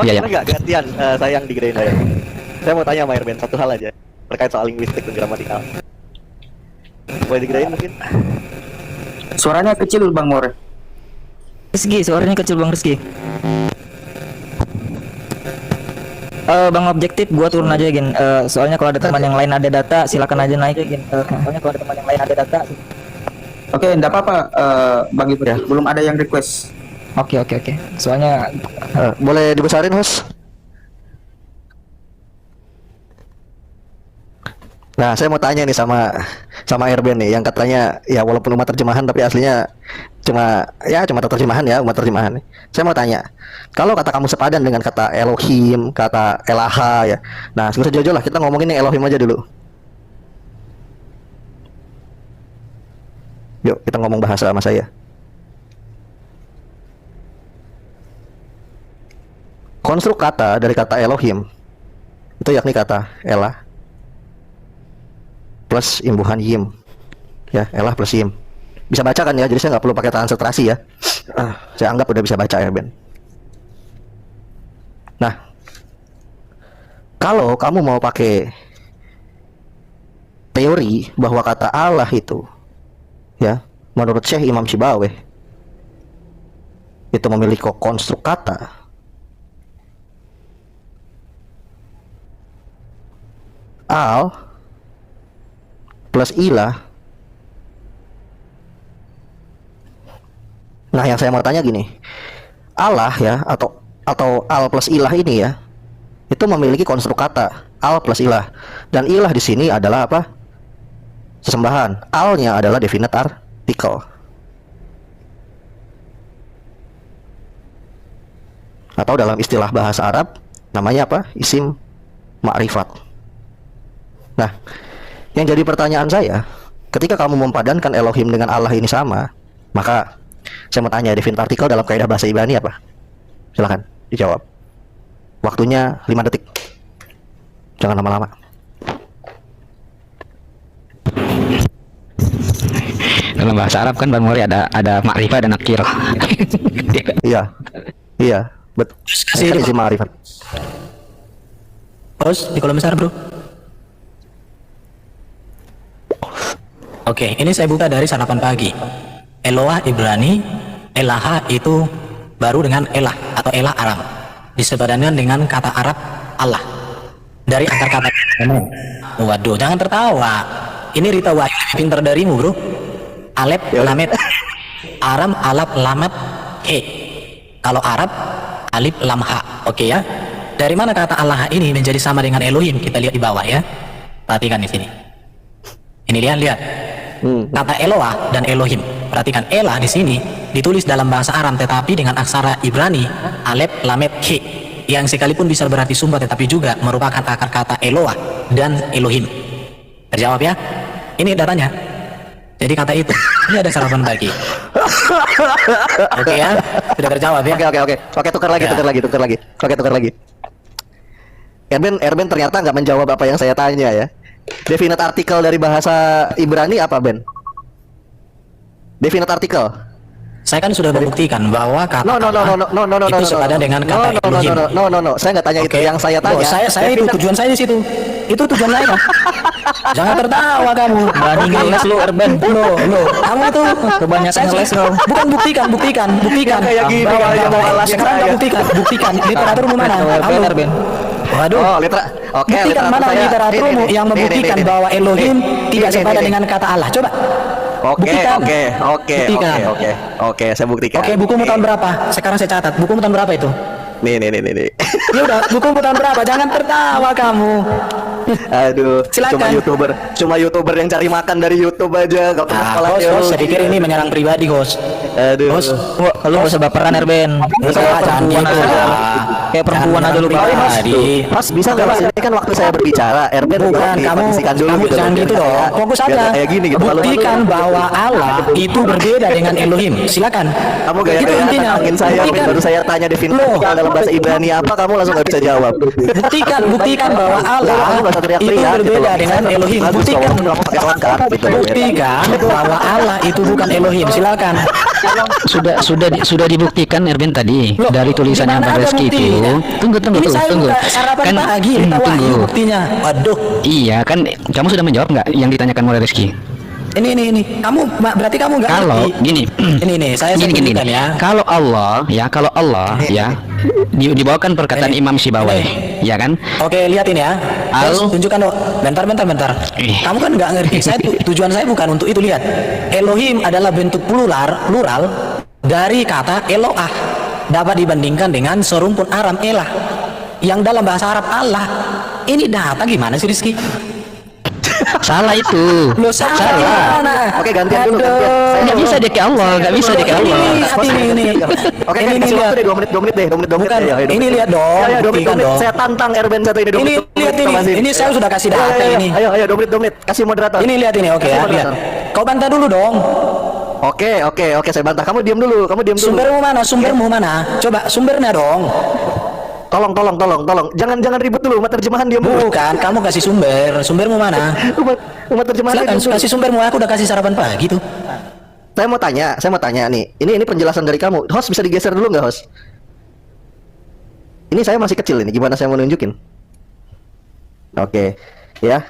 Iya, ya. Nggak gantian saya yang digedein saya. Saya mau tanya sama Irben satu hal aja terkait soal linguistik dan gramatikal. Boleh digedein mungkin? Suaranya kecil Bang More. Rizky, suaranya kecil Bang Rizky. Bang objektif gua turun aja Gin. Soalnya kalau ada teman yang lain ada data silakan aja naik Gin. Soalnya kalau ada teman yang lain ada data. Oke, enggak apa-apa Bang Ibu ya. Belum ada yang request. Oke. Soalnya Boleh dibesarin host? Nah, saya mau tanya nih sama Irben nih yang katanya ya walaupun umat terjemahan tapi aslinya cuma terjemahan ya, umat terjemahan. Saya mau tanya, kalau kata kamu sepadan dengan kata Elohim, kata Elaha ya. Nah, sejauh lah kita ngomongin yang Elohim aja dulu. Yuk, kita ngomong bahasa sama saya. Konstruk kata dari kata Elohim itu yakni kata Elah plus imbuhan yim, ya, Elah plus yim. Bisa baca kan ya, jadi saya nggak perlu pakai transliterasi ya. Saya anggap udah bisa baca ya Ben. Nah, kalau kamu mau pakai teori bahwa kata Allah itu, ya, menurut Syekh Imam Syibaweh itu memiliki konstruk kata, al plus ilah. Nah, yang saya mau tanya gini, Allah ya atau al plus ilah ini ya, itu memiliki konstruk kata al plus ilah, dan ilah di sini adalah apa? Sesembahan. Alnya adalah definite article. Atau dalam istilah bahasa Arab namanya apa? Isim ma'rifat. Nah, yang jadi pertanyaan saya, ketika kamu mempadankan Elohim dengan Allah ini sama, maka saya mau tanya definite artikel dalam kaidah bahasa Ibrani apa? Silakan dijawab. Waktunya 5 detik. Jangan lama-lama. Dalam bahasa Arab kan Bang Mori ada makrifah dan nakir. Iya, betul. Ini sih ma'rifat. Host di kolom besar bro. Oke, ini saya buka dari sarapan pagi. Eloah Ibrani, Elaha itu baru dengan Elah atau Elah Aram. Disepadankan dengan kata Arab Allah. Dari akar kata. Waduh, jangan tertawa. Ini Rita Wahyu lebih pintar darimu bro. Alep, Lamet, Aram, Alap, Lamat, He. Kalau Arab, Alif, Lam, Ha. Oke ya. Dari mana kata Allah ini menjadi sama dengan Elohim? Kita lihat di bawah ya. Perhatikan di sini. Ini lihat. Kata Eloah dan Elohim. Perhatikan, Elah di sini ditulis dalam bahasa Aram tetapi dengan aksara Ibrani Alep, Lamet, He, yang sekalipun bisa berarti sumber tetapi juga merupakan akar kata Eloah dan Elohim. Terjawab ya? Ini datanya. Jadi kata itu, ini ada sarapan pagi. Oke ya, sudah terjawab ya. Oke, tukar lagi. Erben ternyata nggak menjawab apa yang saya tanya ya. Definite artikel dari bahasa Ibrani apa, Ben? Definite artikel. Saya kan sudah membuktikan bahwa kata No. itu sepadan dengan kata Elohim. No. Saya nggak tanya itu. Oke. Yang saya tanya. Saya itu tujuan saya di situ. Itu tujuan saya. Jangan tertawa kamu. Berani ngeles lu Erben. Lo, kamu tuh Kebanyakan ngeles kau. Bukan buktikan. Kayak gini, kayak mau alas Sekarang saya. buktikan. Literaturmu mana? Erben, Erben. Waduh. Oh, Oke, Buktikan mana saya- literaturmu ini, yang membuktikan ini. bahwa Elohim tidak Ini, sepadan ini. dengan kata Allah. Coba. Oke, Buktikan. Buktikan. oke, saya buktikan. Oke, bukumu tahun berapa? Sekarang saya catat. Bukumu tahun berapa itu? Nih. Ya udah, bukumu tahun berapa? Jangan tertawa kamu. Aduh, Silakan. cuma youtuber yang cari makan dari YouTube aja, gak pernah sekolah Host, teologi. saya pikir ini menyerang pribadi, host. Aduh. Host, Lu gak usah baperan Erben. jangan gitu. Kayak perempuan aja lu, Bang. pribadi. Mas bisa nggak Mas? Ini kan waktu saya berbicara, Erben Bukan, kamu jangan gitu biar dong. kayak- Fokus biar aja. kayak gini gitu. Buktikan bahwa Allah itu berbeda dengan Elohim. Silakan. Kamu Itu gaya-gaya intinya. nantangin saya, Buktikan. baru saya tanya definisi dalam bahasa Ibrani apa, kamu langsung nggak bisa jawab. Buktikan bahwa Allah Kamu nggak usah itu teriak-teriak gitu berbeda loh. dengan Elohim. Bagus, Buktikan. kamu pakai tongkat gitu. Buktikan bahwa Allah itu bukan Elohim. Silakan. Sudah dibuktikan Erben tadi Loh, dari tulisannya di mana Bang ada Reski itu. buktinya? Tunggu. Ini saya buka sarapan pagi, minta wahyu buktinya. Waduh. Iya kan, kamu sudah menjawab nggak yang ditanyakan oleh Reski? Ini. Berarti kamu nggak Kalau ngerti. gini, Ini, saya gini. buktikan ya. Kalau Allah ya dibawakan perkataan Imam Sibawai, ya kan? Oke, lihat ini ya. Terus tunjukkan dong. Bentar. Kamu kan nggak ngerti. Tujuan saya bukan untuk itu. Lihat, Elohim adalah bentuk plural dari kata Eloah. Dapat dibandingkan dengan serumpun Aram Elah, yang dalam bahasa Arab Allah. Ini data gimana sih, Rizky? Salah itu. Lo salah. Oke, gantian dulu. Saya Nggak bisa deh ke Allah, nggak bisa deh ke Allah. Ini. Oke, ini kasih lihat. waktu deh 2 menit deh. 2 menit. Bukan, Ya, ini lihat dong. Ya, 2 Buktikan menit. dong. Saya tantang Erben satu ini 2 Ini menit. lihat ini. Ini saya sudah kasih data ini. Ayo 2 menit. Kasih moderator. Ini lihat ini, oke ya. Kasih Lihat. moderator. Kau bantah dulu dong. Oke, saya bantah. Kamu diam dulu. Sumbermu mana? Coba sumbernya dong. Tolong. Jangan ribut dulu. Umat terjemahan diam dulu. Bukan, kamu kasih sumber. Sumbermu mana? Umat terjemahan Silakan diam dulu. kasih sumbermu. Aku udah kasih sarapan pagi tuh. Saya mau tanya nih. Ini penjelasan dari kamu. Host bisa digeser dulu nggak, host? Ini saya masih kecil ini. Gimana saya mau nunjukin? Oke, ya.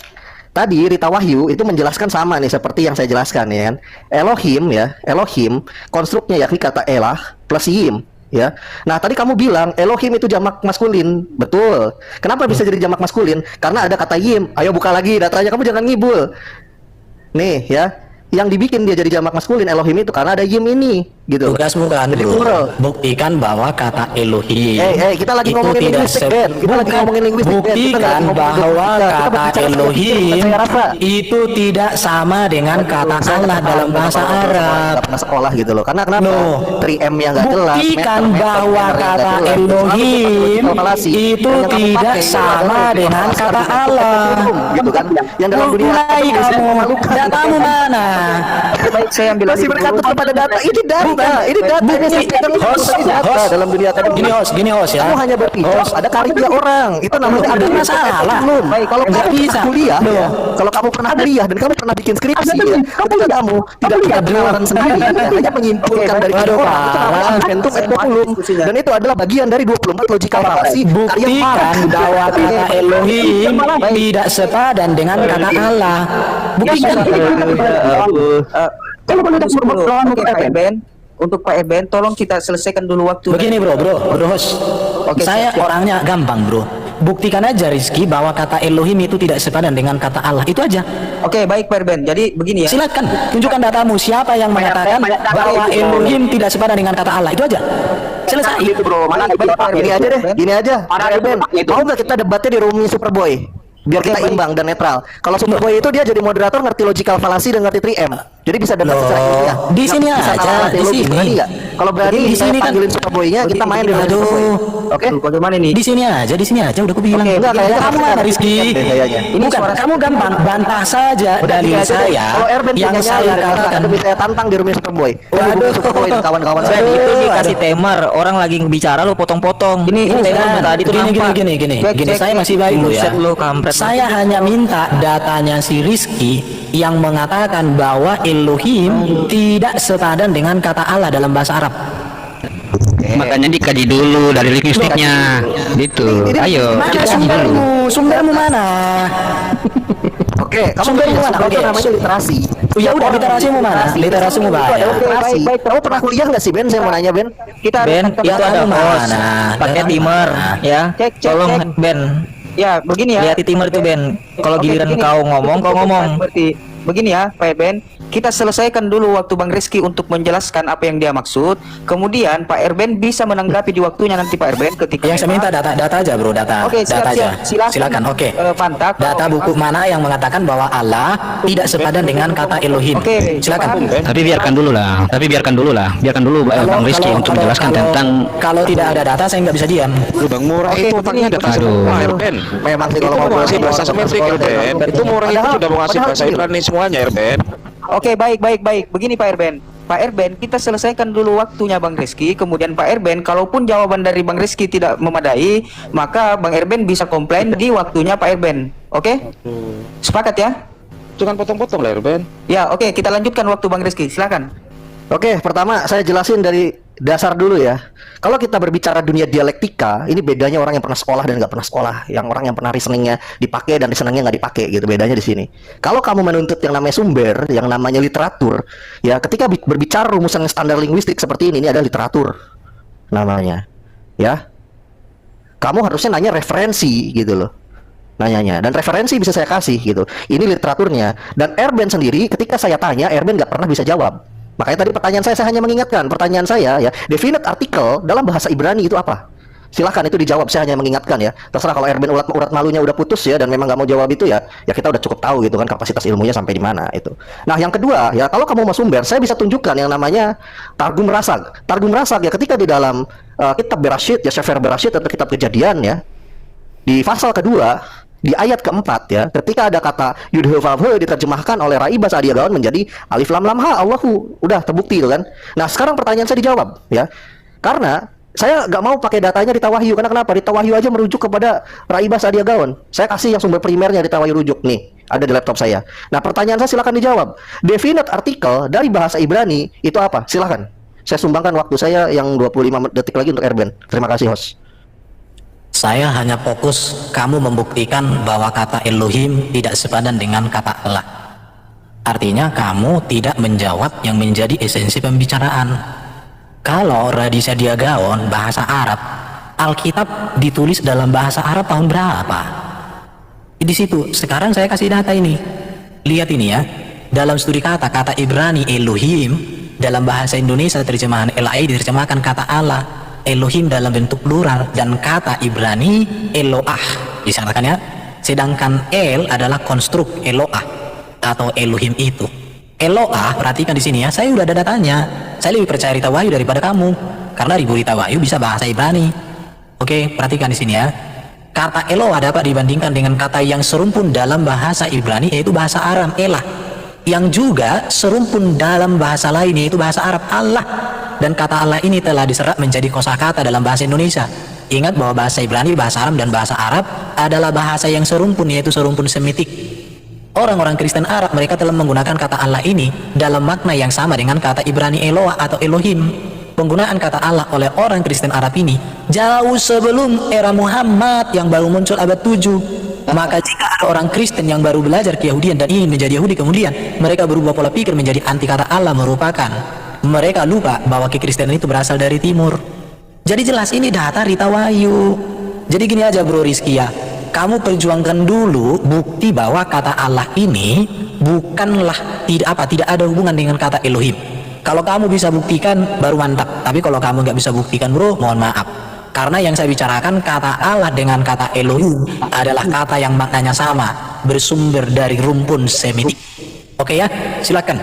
Tadi Rita Wahyu itu menjelaskan sama nih seperti yang saya jelaskan ya kan. Elohim konstruknya yakni kata elah plus yim ya. Nah, tadi kamu bilang Elohim itu jamak maskulin. Betul. Kenapa bisa jadi jamak maskulin? Karena ada kata yim. Ayo buka lagi datanya, kamu jangan ngibul. Nih ya. Yang dibikin dia jadi jamak maskulin Elohim itu karena ada yim ini gitu. Tugasmu kan, Jadi bro. plural. Buktikan bahwa kata Elohim kita lagi itu ngomongin tidak linguistik, Ben. Kita lagi ngomongin linguistik, Ben. Kita nggak Buktikan lagi ngomongin bahwa logika. Kita kata berbicara Elohim seperti saya rasa. itu tidak sama dengan kata Allah dalam bahasa Arab. Nggak pernah sekolah gitu loh. Karena kenapa? No. 3M yang nggak jelas. Buktikan meter bahwa yang nggak kata jelas. Elohim Kalkulasi. itu Dan yang kamu tidak pakai sama adalah dengan bahasa kata Arab. Allah. Gitu kan? Yang dalam dunia Mulai kamu, datamu mana? Baik, saya ambil masih berkatut kepada data. Ini data. Ini data. Ini sampaikan Host, data dalam dunia akademik. Gini host ya. Kamu hanya berpijak ada karya orang. Itu namanya ada masalah. belum. Kalau Nggak kamu bisa. pernah kuliah, ya. Kalau kamu pernah kuliah dan kamu pernah bikin skripsi, ya, ketika kamu tidak punya penalaran sendiri, hanya menyimpulkan dari karya orang. Itu namanya argumentum et populum. Dan itu adalah bagian dari 24 logical fallacy karya Buktikan Marx. bahwa kata Elohim tidak sepadan dengan kata Allah. Buktikan. Kalau boleh tolong untuk Pak Eben, tolong kita selesaikan dulu waktu. Begini bro host. Oke, Saya siap. orangnya gampang bro. Buktikan aja Rizky bahwa kata Elohim itu tidak sepadan dengan kata Allah. Itu aja. Oke, baik Pak Eben. Jadi begini ya. Silakan tunjukkan datamu. Siapa yang mengatakan bahwa Elohim tidak sepadan dengan kata Allah? Itu aja. Selesai. Gitu bro, gini aja deh, gini aja. Ben, mau nggak kita debatnya di Rumi Superboy? Biar kita imbang dan netral. Kalau Superboy itu dia jadi moderator, ngerti logical fallacy dan ngerti 3M. Jadi bisa debat secara ilmiah. Di sini Bisa aja, nalar di teologi, sini. berani nggak? Kalau berani Di saya sini kan- panggilin Superboy-nya, kita main di Rumi Aduh. Superboy. Oke? Bagaimana ini? Di sini aja udah aku bilang. Oke, enggak, kayaknya kamu mana Rizky? Kayaknya. Ini bukan kamu gampang bantah saja dalil Gini aja deh. saya Kalau Erben yang punya saya nyali, katakan. Akademi saya tantang di Rumi Superboy. Waduh. Superboy dan kawan-kawan saya. Ben, itu dikasih temar, orang lagi bicara lu potong-potong. Ini temar tadi tuh nampak. Gini, saya masih baik lu ya. Buset lu, kampret. Saya hanya minta datanya si Rizky yang mengatakan bahwa Elohim tidak sepadan dengan kata Allah dalam bahasa Arab. Makanya dikaji dulu dari linguistiknya. Gitu. Ayo, kita kaji dulu. Sumbermu mana? Oke, kamu Sumbermu mana? itu Oke. namanya literasi. Ya udah, literasimu mana? Literasimu Oke, mana? baik. Kamu pernah kuliah nggak sih, Ben? Saya mau nanya, Ben. Ben, itu ada host pakai timer ya. Cek, cek, Tolong cek. Ben, Ya, begini ya. lihat di timer itu Ben. Kalau Oke, giliran begini. kau ngomong, kau ngomong. Seperti begini ya, Pak Erben. Kita selesaikan dulu waktu Bang Rizky untuk menjelaskan apa yang dia maksud. Kemudian Pak Erben bisa menanggapi di waktunya nanti Pak Erben ketika Yang saya minta data aja bro, data. Oke, siap, data aja. siap. Silakan. Oke. Mantap. Data buku mana yang mengatakan bahwa Allah tidak sepadan dengan kata Elohim? Oke, Silakan. Tapi biarkan dulu lah. Biarkan dulu Bang Rizky untuk menjelaskan tentang. Kalau tidak ada data saya nggak bisa diam. Bang Murah itu otaknya ada Aduh. Erben. Memang sih Itu kalau mau ngobrol ngasih bahasa semetrik Erben. Itu Murah itu sudah mau ngasih bahasa Ibrani semuanya Erben. Oke, baik. Begini Pak Erben. Pak Erben, kita selesaikan dulu waktunya Bang Rizky. Kemudian Pak Erben, kalaupun jawaban dari Bang Rizky tidak memadai, maka Bang Erben bisa komplain di waktunya Pak Erben. Oke? Sepakat ya? Jangan potong-potong lah Erben. Ya, oke. Kita lanjutkan waktu Bang Rizky. Silakan. Oke, pertama saya jelasin dari dasar dulu ya. Kalau kita berbicara dunia dialektika, ini bedanya orang yang pernah sekolah dan nggak pernah sekolah. Yang orang yang pernah reasoningnya dipakai dan reasoningnya nggak dipakai gitu. Bedanya di sini. Kalau kamu menuntut yang namanya sumber, yang namanya literatur, ya ketika berbicara rumusan standar linguistik seperti ini adalah literatur namanya. Ya, kamu harusnya nanya referensi gitu loh. Nanyanya, dan referensi bisa saya kasih gitu. Ini literaturnya. Dan Erben sendiri, ketika saya tanya, Erben nggak pernah bisa jawab. Makanya tadi pertanyaan saya hanya mengingatkan. Pertanyaan saya ya, definite artikel dalam bahasa Ibrani itu apa? Silahkan itu dijawab, saya hanya mengingatkan ya. Terserah kalau Erben urat malunya udah putus ya, dan memang nggak mau jawab itu ya, ya kita udah cukup tahu gitu kan kapasitas ilmunya sampai di mana itu. Nah yang kedua ya, kalau kamu mau sumber, saya bisa tunjukkan yang namanya Targum Rasag. Targum Rasag ya, ketika di dalam kitab Berashit ya, Sefer Berashit atau kitab Kejadian ya, di pasal kedua, di ayat keempat ya, ketika ada kata Yudhe Vavhe diterjemahkan oleh Raibah Sa'dia Gaon menjadi Alif Lam Lam Ha, Allahu. Udah terbukti itu kan. Nah sekarang pertanyaan saya dijawab ya, karena saya nggak mau pakai datanya di Tawahyu. Karena kenapa? Di Tawahyu aja merujuk kepada Raibah Sa'dia Gaon. Saya kasih yang sumber primernya di Tawahyu rujuk nih, ada di laptop saya. Nah pertanyaan saya silakan dijawab. Definite artikel dari bahasa Ibrani itu apa? Silakan. Saya sumbangkan waktu saya yang 25 detik lagi untuk Erben. Terima kasih host. Saya hanya fokus kamu membuktikan bahwa kata Elohim tidak sepadan dengan kata Allah. Artinya kamu tidak menjawab yang menjadi esensi pembicaraan. Kalau Raditya Dya Gaon bahasa Arab, Alkitab ditulis dalam bahasa Arab tahun berapa? Di situ. Sekarang saya kasih data ini. Lihat ini ya. Dalam studi kata Ibrani Elohim, dalam bahasa Indonesia terjemahan LAI diterjemahkan kata Allah. Elohim dalam bentuk plural, dan kata Ibrani Eloah disangkakan ya. Sedangkan El adalah konstruk Eloah atau Elohim itu. Eloah, perhatikan di sini ya. Saya udah ada datanya. Saya lebih percaya Rita Wahyu daripada kamu, karena Ribu Rita Wahyu bisa bahasa Ibrani. Oke, perhatikan di sini ya. Kata Eloah dapat dibandingkan dengan kata yang serumpun dalam bahasa Ibrani, yaitu bahasa Aram Elah, yang juga serumpun dalam bahasa lain, yaitu bahasa Arab Allah. Dan kata Allah ini telah diserap menjadi kosakata dalam bahasa Indonesia. Ingat bahwa bahasa Ibrani, bahasa Aram, dan bahasa Arab adalah bahasa yang serumpun, yaitu serumpun Semitik. Orang-orang Kristen Arab, mereka telah menggunakan kata Allah ini dalam makna yang sama dengan kata Ibrani Eloah atau Elohim. Penggunaan kata Allah oleh orang Kristen Arab ini jauh sebelum era Muhammad yang baru muncul abad 7. Maka jika ada orang Kristen yang baru belajar keyahudian dan ingin menjadi Yahudi, kemudian mereka berubah pola pikir menjadi anti kata Allah, merupakan mereka lupa bahwa kekristenan itu berasal dari timur. Jadi jelas ini data Rita Wahyu. Jadi gini aja bro Rizky ya, kamu perjuangkan dulu bukti bahwa kata Allah ini bukanlah tidak ada hubungan dengan kata Elohim. Kalau kamu bisa buktikan baru mantap. Tapi kalau kamu nggak bisa buktikan bro, mohon maaf. Karena yang saya bicarakan kata Allah dengan kata Elohim adalah kata yang maknanya sama, bersumber dari rumpun Semitik. Oke ya, silakan.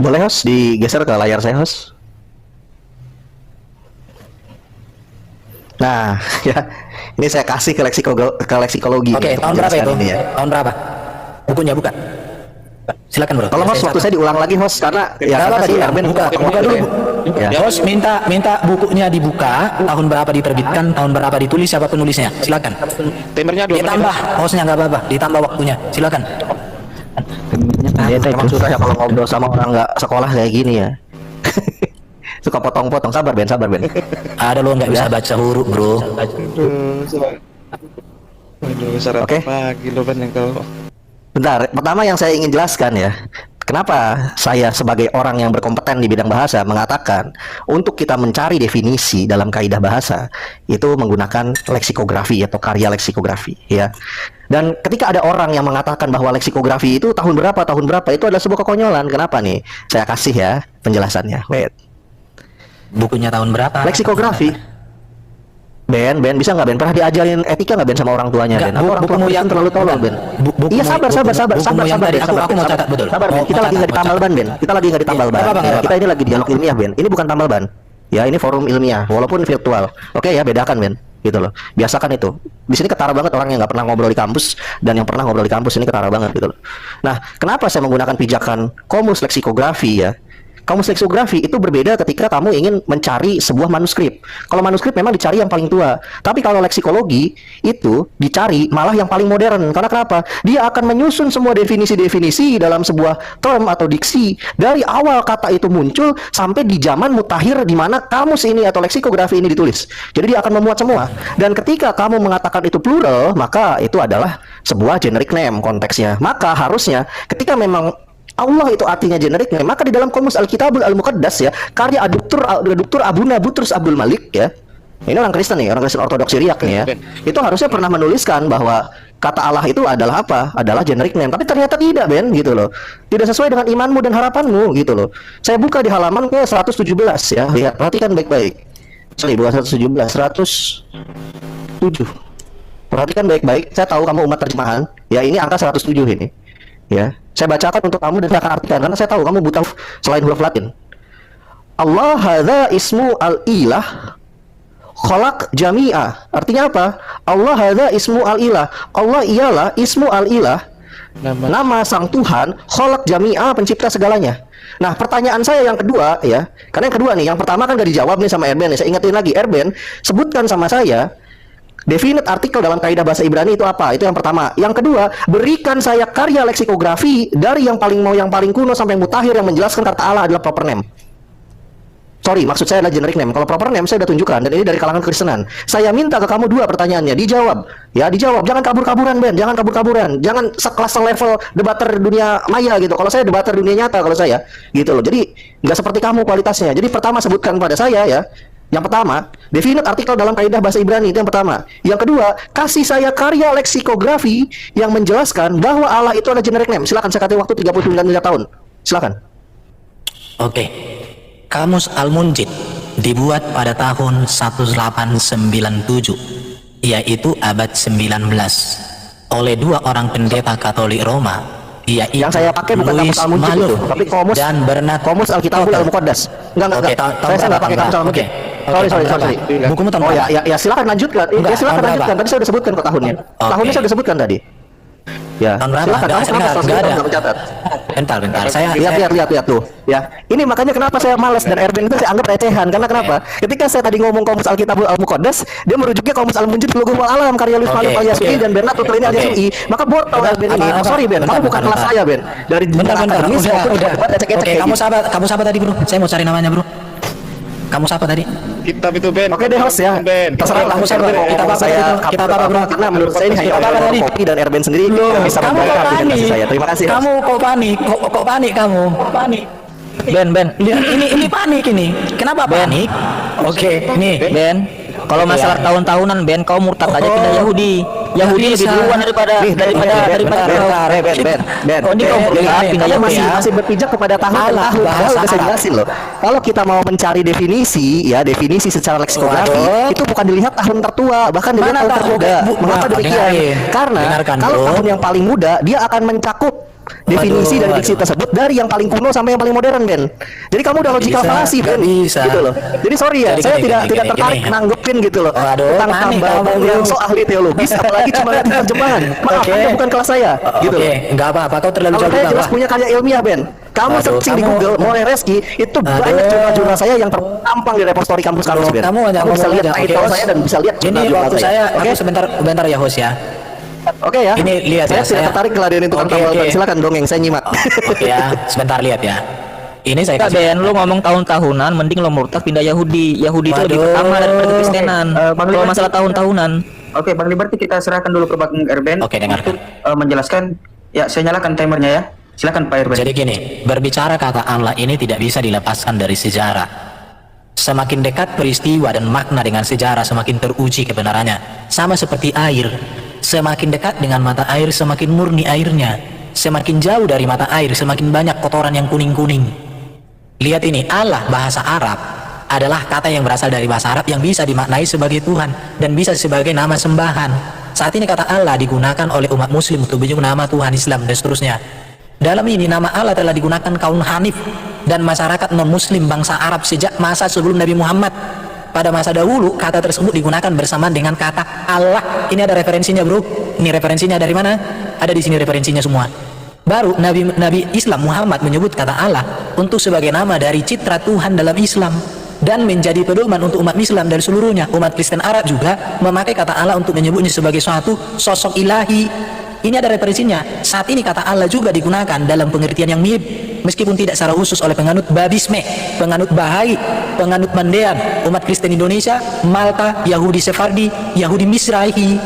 Boleh host digeser ke layar saya host. Nah ya, ini saya kasih ke leksikologi. Oke, tahun berapa itu? Ya. Tahun berapa? Bukunya buka. Silakan bro. Kalau host waktu saya diulang lagi host, karena ya karena si Erben buka dulu. Ya. Host minta bukunya dibuka, tahun berapa diterbitkan, tahun berapa ditulis, siapa penulisnya. Silakan. Timernya 2 menit. Ditambah hostnya nggak apa-apa, ditambah waktunya. Silakan. Emang susah ya kalau ngobrol sama orang nggak sekolah kayak gini ya. Suka potong-potong. Sabar Ben. Ada lo nggak bisa baca huruf bro. Oke. Bentar, pertama yang saya ingin jelaskan ya, kenapa saya sebagai orang yang berkompeten di bidang bahasa mengatakan untuk kita mencari definisi dalam kaidah bahasa itu menggunakan leksikografi atau karya leksikografi ya. Dan ketika ada orang yang mengatakan bahwa leksikografi itu tahun berapa itu adalah sebuah kekonyolan. Kenapa nih? Saya kasih ya penjelasannya. Wait. Bukunya tahun berapa? Leksikografi. Ben, bisa nggak Ben? Pernah diajarin etika nggak Ben sama orang tuanya Ben? Atau orang tua yang terlalu tolol Ben? Iya sabar. Aku mau catat betul. Sabar Ben, kita lagi nggak ditambal ban Ben. Kita lagi nggak ditambal ban. Kita ini lagi dialog ilmiah Ben. Ini bukan tambal ban. Ya ini forum ilmiah, walaupun virtual. Oke ya, bedakan Ben. Gitu loh. Biasakan itu. Di sini ketara banget orang yang nggak pernah ngobrol di kampus dan yang pernah ngobrol di kampus ini ketara banget gitu loh. Nah, kenapa saya menggunakan pijakan komus leksikografi ya? Komus leksikografi itu berbeda ketika kamu ingin mencari sebuah manuskrip. Kalau manuskrip memang dicari yang paling tua. Tapi kalau leksikologi itu dicari malah yang paling modern. Karena kenapa? Dia akan menyusun semua definisi-definisi dalam sebuah term atau diksi dari awal kata itu muncul sampai di zaman mutakhir di mana kamus ini atau leksikografi ini ditulis. Jadi dia akan memuat semua. Dan ketika kamu mengatakan itu plural, maka itu adalah sebuah generic name konteksnya. Maka harusnya ketika memang Allah itu artinya generik, maka di dalam Qomus Alkitabul Al-Muqaddas ya, karya Dr. Abuna Butrus Abdul Malik ya. Ini orang Kristen nih, orang Kristen Ortodoks Syriak nih ya. Itu harusnya pernah menuliskan bahwa kata Allah itu adalah apa? Adalah generic name. Tapi ternyata tidak, Ben, gitu loh. Tidak sesuai dengan imanmu dan harapanmu gitu loh. Saya buka di halaman ke 117 ya. Lihat, perhatikan baik-baik. Sorry, bukan 117, 107. Perhatikan baik-baik. Saya tahu kamu umat terjemahan. Ya, ini angka 107 ini. Ya, saya bacakan untuk kamu dan saya akan artikan karena saya tahu kamu buta selain huruf Latin. Allah hadza ismu al-ilah khalaq jami'a. Artinya apa? Allah hadza ismu al-ilah. Allah ialah ismu al-ilah. Nama sang Tuhan, khalaq jami'a, pencipta segalanya. Nah, pertanyaan saya yang kedua ya. Karena yang kedua nih, yang pertama kan gak dijawab nih sama Erben. Saya ingetin lagi, Erben, sebutkan sama saya definite artikel dalam kaidah bahasa Ibrani itu apa? Itu yang pertama. Yang kedua, berikan saya karya leksikografi dari yang paling kuno sampai mutakhir yang menjelaskan kata Allah adalah proper name. Sorry, maksud saya adalah generic name. Kalau proper name saya sudah tunjukkan dan ini dari kalangan Kristenan. Saya minta ke kamu dua pertanyaannya, dijawab. Ya, dijawab. Jangan kabur-kaburan, Ben. Jangan kabur-kaburan. Jangan sekelas level debater dunia maya gitu. Kalau saya debater dunia nyata kalau saya, gitu loh. Jadi nggak seperti kamu kualitasnya. Jadi pertama sebutkan pada saya ya. Yang pertama, definite artikel dalam kaidah bahasa Ibrani itu yang pertama. Yang kedua, kasih saya karya leksikografi yang menjelaskan bahwa Allah itu adalah generic name. Silakan, saya kasih waktu 39 tahun. Silakan. Oke. Kamus Al-Munjid dibuat pada tahun 1897, yaitu abad 19 oleh dua orang pendeta Katolik Roma, yaitu yang saya pakai bukan Kamus Al-Munjid itu, tapi Qomus dan Bernat Qomus Alkitabul Al-Muqaddas. Enggak. Saya enggak pakai Kamus Al-Munjid. Sorry. Bukumu tahun berapa? Ya silakan lanjutkan. Silakan lanjutkan. Tadi saya sudah sebutkan kok tahunnya. Tahunnya saya sudah sebutkan tadi. Ya, silakan. Kamu kenapa mencatat? Bentar. Saya lihat tuh. Ya, ini makanya kenapa saya malas dan Erben itu saya anggap recehan. Karena kenapa? Ketika saya tadi ngomong Qomus Alkitabul Al-Muqaddas, dia merujuknya Qomus Al-Munjid Bulughul Alam karya Luis Malik Al-Yasui dan Bernat Tutlini Al-Yasui. Maka botol Ben ini. Sorry Ben, kamu bukan kelas saya Ben. Dari bentar. Kamu siapa tadi bro? Saya mau cari namanya bro. Kamu siapa tadi? Kitab itu Ben. Oke deh host ya. Ben. Terserah kamu siapa. Kita apa bro? Karena menurut saya ini hanya kopi dan Erben sendiri yang bisa memberikan presentasi saya. Terima kasih. Kamu kok panik kamu? Panik. Ben. Ini panik ini. Kenapa panik? Oke, nih Ben. Kalau masalah tahun-tahunan Ben, kau murtad aja pindah Yahudi. Yahudi lebih duluan daripada Ben. Oh, ini kau pindah Yahudi masih berpijak kepada tahun. Udah saya jelasin loh. Kalau kita mau mencari definisi secara leksikografi itu bukan dilihat tahun tertua, bahkan dilihat tahun termuda. Mengapa demikian? Karena kalau tahun yang paling muda dia akan mencakup definisi dari diksi tersebut dari yang paling kuno sampai yang paling modern Ben. Jadi kamu udah logical fallacy Ben. Gitu loh. Jadi sorry ya, saya tidak tertarik nanggepin gitu loh. Tentang tambal yang so ahli teologis apalagi cuma lihat terjemahan. Maaf, Anda bukan kelas saya. Gitu loh. Enggak apa-apa, kau terlalu jauh. Saya jelas punya karya ilmiah Ben. Kamu searching di Google More Reski itu banyak jurnal saya yang terpampang di repository kampus-kampus Ben. Kamu bisa lihat title saya dan bisa lihat ini waktu saya sebentar ya host ya. Oke ya. Ini lihat saya ya, tidak tertarik kelahiran itu kan Oke, tambal ban. oke. Silakan dongeng saya nyimak. Oke ya, sebentar lihat ya. Ini saya Kak Ben, lu ngomong tahun-tahunan, mending lo murtad pindah Yahudi. Yahudi itu lebih Waduh. pertama daripada Kekristenan. Bang Kalau Liberty, masalah tahun-tahunan. Oke, Bang Liberty kita serahkan dulu ke Bang Erben Oke, dengarkan. untuk menjelaskan. Ya, saya nyalakan timernya ya. Silakan Pak Erben. Jadi gini, berbicara kata Allah ini tidak bisa dilepaskan dari sejarah. Semakin dekat peristiwa dan makna dengan sejarah, semakin teruji kebenarannya. Sama seperti air. Semakin dekat dengan mata air, semakin murni airnya. Semakin jauh dari mata air, semakin banyak kotoran yang kuning-kuning. Lihat ini, Allah bahasa Arab adalah kata yang berasal dari bahasa Arab yang bisa dimaknai sebagai Tuhan dan bisa sebagai nama sembahan. Saat ini kata Allah digunakan oleh umat muslim untuk menyebut nama Tuhan Islam dan seterusnya. Dalam ini nama Allah telah digunakan kaum Hanif dan masyarakat non-muslim bangsa Arab sejak masa sebelum Nabi Muhammad. Pada masa dahulu kata tersebut digunakan bersamaan dengan kata Allah. Ini ada referensinya bro. Ini referensinya dari mana? Ada di sini referensinya semua. Baru Nabi Islam Muhammad menyebut kata Allah untuk sebagai nama dari citra Tuhan dalam Islam dan menjadi pedoman untuk umat Islam dan seluruhnya. Umat Kristen Arab juga memakai kata Allah untuk menyebutnya sebagai suatu sosok ilahi. Ini ada referensinya. Saat ini kata Allah juga digunakan dalam pengertian yang mirip, meskipun tidak secara khusus oleh penganut Babisme, penganut Bahai, penganut Mandean, umat Kristen Indonesia, Malta, Yahudi Sefardi, Yahudi Misrahi,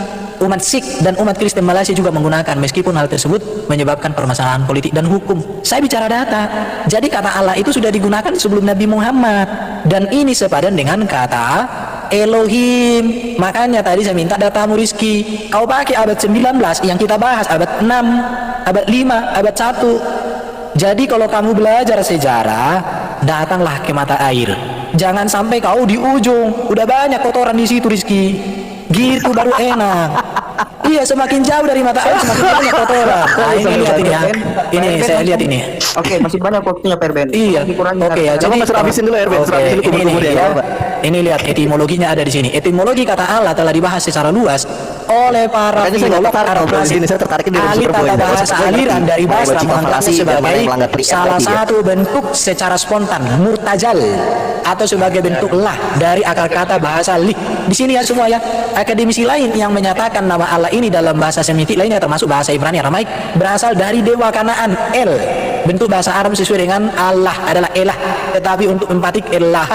umat Sikh dan umat Kristen Malaysia juga menggunakan, meskipun hal tersebut menyebabkan permasalahan politik dan hukum. Saya bicara data. Jadi kata Allah itu sudah digunakan sebelum Nabi Muhammad, dan ini sepadan dengan kata Elohim. Makanya tadi saya minta datamu Rizky. Kau pakai abad 19 yang kita bahas abad 6, abad 5, abad 1. Jadi kalau kamu belajar sejarah, datanglah ke mata air. Jangan sampai kau di ujung. Udah banyak kotoran di situ Rizky. Gitu baru enak. Iya, semakin jauh dari mata air semakin banyak kotoran. Nah, ini lihat ini ya. Ini saya lihat ini. Oke, masih banyak waktunya Pak Erben. Iya. Oke ya. Jadi habisin dulu Erben. Oke, ini lihat etimologinya ada di sini. Etimologi kata Allah telah dibahas secara luas oleh para filolog Arab klasik. Ahli tata bahasa aliran dari bahasa menganggapnya sebagai salah satu bentuk secara spontan murtajal atau sebagai bentuk lah dari akar kata bahasa lih. Di sini ya semua ya. Akademisi lain yang menyatakan nama Allah ini dalam bahasa Semitik lainnya termasuk bahasa Ibrani Aramaik berasal dari dewa Kanaan El. Bentuk bahasa Arab sesuai dengan Allah adalah elah, tetapi untuk empatik elah.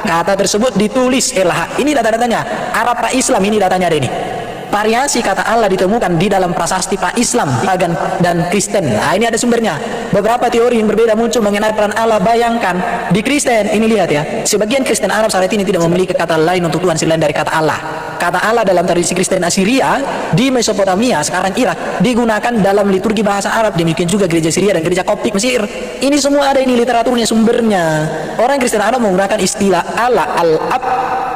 Kata tersebut ditulis elah. Ini data-datanya. Arab pra-Islam ini datanya ada ini. Variasi kata Allah ditemukan di dalam prasasti pra-Islam, pagan dan Kristen. Nah, ini ada sumbernya. Beberapa teori yang berbeda muncul mengenai peran Allah. Bayangkan di Kristen, ini lihat ya. Sebagian Kristen Arab saat ini tidak memiliki kata lain untuk Tuhan selain dari kata Allah. Kata Allah dalam tradisi Kristen Assyria di Mesopotamia, sekarang Irak, digunakan dalam liturgi bahasa Arab. Demikian juga gereja Syria dan gereja Koptik Mesir. Ini semua ada ini literaturnya, sumbernya. Orang Kristen Arab menggunakan istilah Allah Al-Ab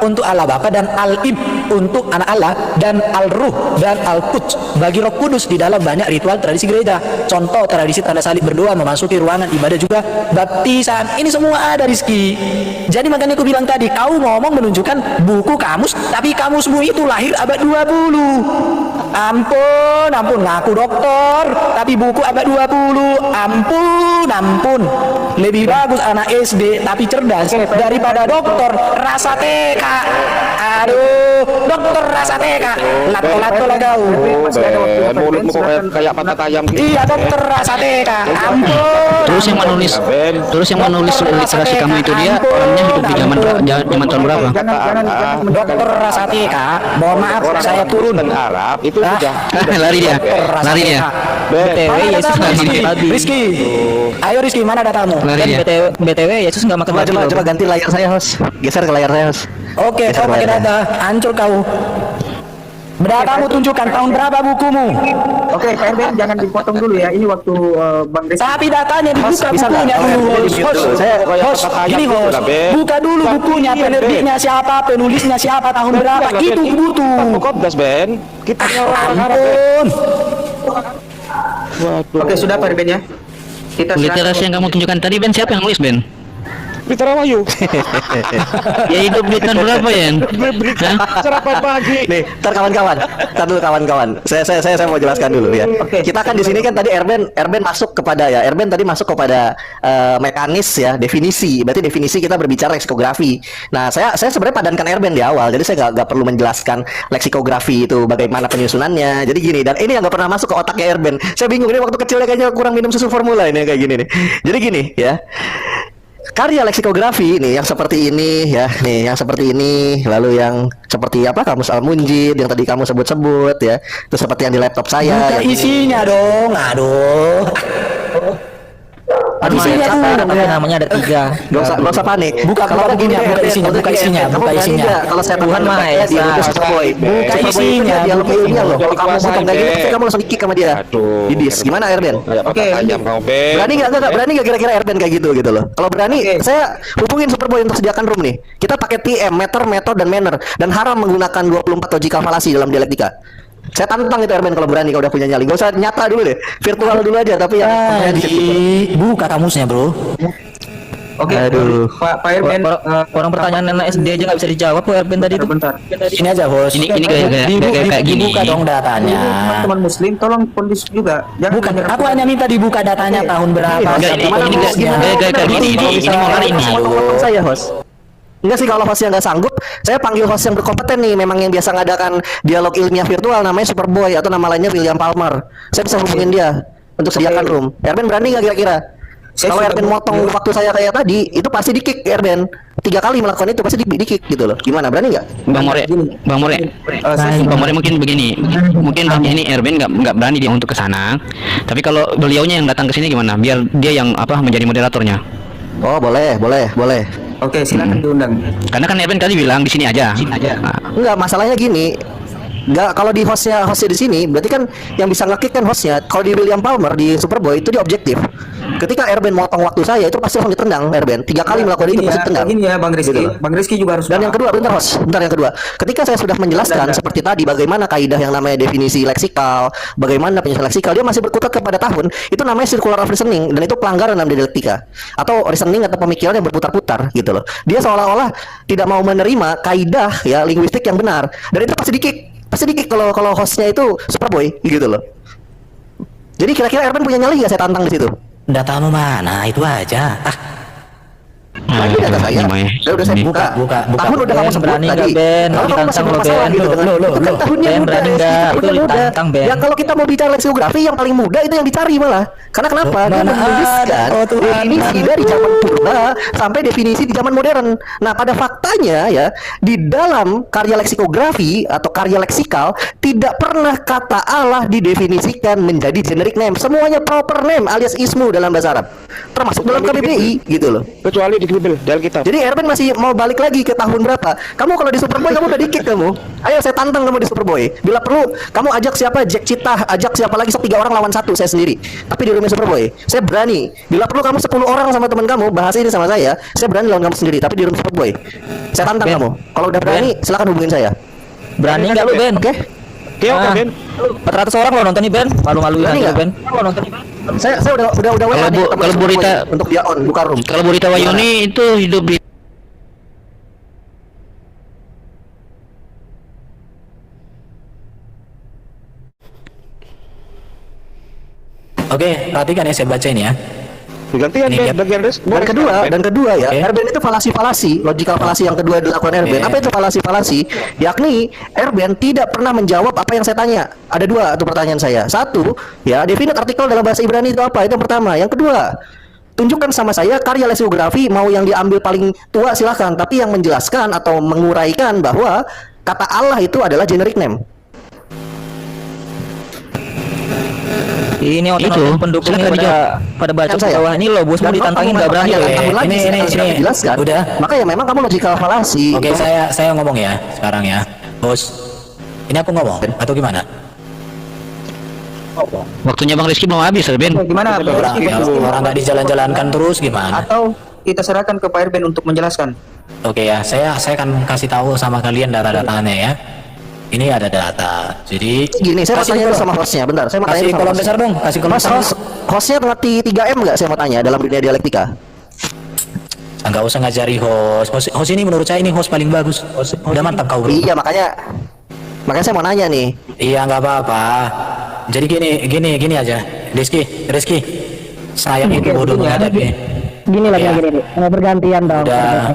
untuk Allah Bapa dan Al-Ib untuk anak Allah dan Al-Ruh dan Al-Quds bagi Roh Kudus di dalam banyak ritual tradisi gereja. Contoh tradisi tanda salib, berdoa, memasuki ruangan ibadah, juga baptisan. Ini semua ada Rizky. Jadi makanya aku bilang tadi, kau ngomong menunjukkan buku kamus, tapi kamusmu itu lahir abad 20. Ampun, ngaku dokter, tapi buku abad 20. Ampun. Lebih bagus anak SD tapi cerdas daripada dokter rasa TK. Aduh, dokter rasa TK. Lato-lato lah kau. Mulutmu kok kayak patah ayam gitu. Iya, dokter rasa TK. Ampun. Terus yang menulis literasi kamu itu dia orangnya hidup di zaman tahun berapa? Dokter rasa TK. Mohon maaf, saya turun. Arab itu sudah lari dia. BTW Yesus nggak makan babi. Rizky, ayo Rizky, mana datamu? Lari dia. BTW Yesus nggak makan babi. Coba ganti layar saya host. Geser ke layar saya host. Oke, kau pakai data, hancur kau. Datamu tunjukkan tahun berapa bukumu. Oke, Pak Erben jangan dipotong dulu ya. Ini waktu Bang Rizky. Tapi datanya dibuka bukunya dulu. Host, gini host, buka dulu bukunya, penerbitnya siapa, penulisnya siapa, tahun berapa, itu butuh. Kobdas Ben, kita Ampun. Oke, sudah Pak Erben ya. Kita Literasi yang kamu tunjukkan tadi Ben, siapa yang nulis Ben? Berita Rawayu. Ya hidup di tahun berapa ya? Berita sarapan pagi. Nih, ntar kawan-kawan, ntar dulu kawan-kawan. Saya mau jelaskan dulu ya. Kita kan di sini kan tadi Erben masuk kepada ya. Erben tadi masuk kepada mekanis ya, definisi. Berarti definisi kita berbicara leksikografi. Nah, saya sebenarnya padankan Erben di awal. Jadi saya nggak perlu menjelaskan leksikografi itu bagaimana penyusunannya. Jadi gini, dan ini yang nggak pernah masuk ke otaknya Erben. Saya bingung ini waktu kecilnya kayaknya kurang minum susu formula ini kayak gini nih. Jadi gini ya. Karya leksikografi nih yang seperti ini ya, nih yang seperti ini, lalu yang seperti apa Kamus Al-Munjid yang tadi kamu sebut-sebut ya, itu seperti yang di laptop saya. Buka isinya dong, aduh. Aduh, Isinya tuh. tapi namanya ada 3. Gak usah panik. Buka isinya, buka isinya. Kalau saya Tuhan Maha Esa. itu Superboy. Buka isinya. Dialog ilmiah loh. Kalau kamu potong kayak gitu, pasti kamu langsung di-kick sama dia. Aduh. Didis. Gimana Erben? Oke. Tajam kamu, Ben. Berani nggak kira-kira Erben kayak gitu loh. Kalau berani, saya hubungin Superboy untuk sediakan room nih. Kita pakai TM, meter, metode, dan manner, dan haram menggunakan 24 logical fallacy dalam dialektika. Saya tantang itu Erben kalau berani, kalau udah punya nyali. Gak usah nyata dulu deh, virtual dulu aja. Tapi ya Buka kamusnya, bro. Oke, aduh. Pak Erben, Orang pertanyaan anak SD aja nggak bisa dijawab kok Erben tadi itu. bentar. Ini aja, bos. Ini kayak gini. Dibuka dong datanya. Teman Muslim, tolong kondisi juga. Bukan, aku hanya minta dibuka datanya tahun berapa. Enggak, ini mau ini. Saya host. Enggak sih, kalau hostnya nggak sanggup, saya panggil host yang berkompeten nih, memang yang biasa ngadakan dialog ilmiah virtual, namanya Superboy atau nama lainnya William Palmer. Saya bisa hubungin dia untuk sediakan room. Erben berani nggak kira-kira? Kalau Erben motong waktu saya kayak tadi, itu pasti di-kick Erben. 3 kali melakukan itu pasti di-kick gitu loh. Gimana, berani nggak? Bang More mungkin begini. Mungkin bang ini Erben nggak berani dia untuk ke sana. Tapi kalau beliaunya yang datang ke sini gimana? Biar dia yang menjadi moderatornya. Oh, boleh. Oke, silakan diundang. Karena kan Erben tadi bilang di sini aja. Nah, Enggak, masalahnya gini. Enggak, kalau di hostnya di sini, berarti kan yang bisa nge-kick kan hostnya. Kalau di William Palmer di Superboy itu dia objektif. Ketika Erben motong waktu saya itu pasti langsung ditendang Erben. 3 kali melakukan itu pasti ditendang. Gini ya, Bang Rizky. Gitu. Bang Rizky juga harus. Dan yang kedua, bentar yang kedua. Ketika saya sudah menjelaskan seperti tadi bagaimana kaidah yang namanya definisi leksikal, bagaimana penyusunan leksikal, dia masih berkutat kepada tahun. Itu namanya circular of reasoning dan itu pelanggaran dalam dialektika. Atau reasoning atau pemikiran yang berputar-putar gitu loh. Dia seolah-olah tidak mau menerima kaidah ya linguistik yang benar. Dan itu pasti di-kick kalau hostnya itu Superboy gitu loh. Jadi kira-kira Erben punya nyali nggak saya tantang di situ? Datamu mana? Itu aja. Lagi data saya. Udah saya buka. Tahun udah kamu sebut berani tadi. nggak, Ben? Kalau kamu masih Ditantang lo, bermasalah Ben. gitu dengan itu kan tahunnya Ben, muda. berani nggak? Itu ditantang, Ben. Ya kalau kita mau bicara leksikografi yang paling muda itu yang dicari malah. Karena kenapa? Dia menuliskan definisi dari zaman purba sampai definisi di zaman modern. Nah, pada faktanya ya, di dalam karya leksikografi atau karya leksikal tidak pernah kata Allah didefinisikan menjadi generic name. Semuanya proper name alias ismu dalam bahasa Arab. Termasuk dalam KBBI gitu loh. Kecuali di Bible, di Alkitab. Jadi Erben masih mau balik lagi ke tahun berapa? Kamu kalau di Superboy kamu udah di-kick kamu. Ayo saya tantang kamu di Superboy. Bila perlu kamu ajak siapa? Jack Cita, ajak siapa lagi? 3 orang lawan 1 saya sendiri. Tapi di rumah Superboy, saya berani. Bila perlu kamu 10 orang sama teman kamu bahas ini sama saya berani lawan kamu sendiri. Tapi di rumah Superboy, saya tantang kamu. Kalau udah berani, silakan hubungin saya. Berani nggak lu, Ben? Oke? Oke, Ben. 400 orang lo nonton nih, Ben. Malu-maluin Berani aja, nggak? Ben. Saya udah WA nih, kalau Burita untuk dia on buka room. Kalau Burita Wayuni itu hidup di Oke, perhatikan ya, saya baca ini ya. Gantian Ini, Ben, bagian res. Dan kedua ya, Oke. Erben itu falasi, logical falasi yang kedua dilakukan Erben. Oke. Apa itu falasi? Yakni Erben tidak pernah menjawab apa yang saya tanya. Ada 2 itu pertanyaan saya. 1, ya definite artikel dalam bahasa Ibrani itu apa? Itu yang pertama. Yang kedua, tunjukkan sama saya karya leksikografi, mau yang diambil paling tua silahkan, tapi yang menjelaskan atau menguraikan bahwa kata Allah itu adalah generic name. Ini Itu, orang pendukung silakan pada baca Kan saya. ke bawah ini lo, bos mau Dan ditantangin kamu nggak berani tanya lo. tahun lagi, Ini, saya sudah menjelaskan. Udah. Maka ya memang kamu logical falasi. Oke, saya ngomong ya sekarang ya, bos. Ini aku ngomong atau gimana? waktunya Bang Rizky belum habis, Ben. Gimana, Bang Orang, Rizky? orang nggak dijalan-jalankan terus gimana? Atau kita serahkan ke Pak Erben untuk menjelaskan. Oke ya, saya akan kasih tahu sama kalian data-datanya ya. Ini ada data. Jadi Gini, saya mau kasih tanya kolom- sama hostnya. Bentar, saya mau tanya kasih sama kolom host. besar dong, kasih kolom besar. Hostnya ngerti 3M nggak? Saya mau tanya dalam dunia dialektika. Enggak usah ngajari host ini menurut saya ini host paling bagus. Udah mantap kau bro. Iya, makanya saya mau nanya nih. Iya nggak apa-apa. Jadi gini aja. Rizky, saya itu bodoh menghadapi. Gini lagi, bergantian dong. Udah.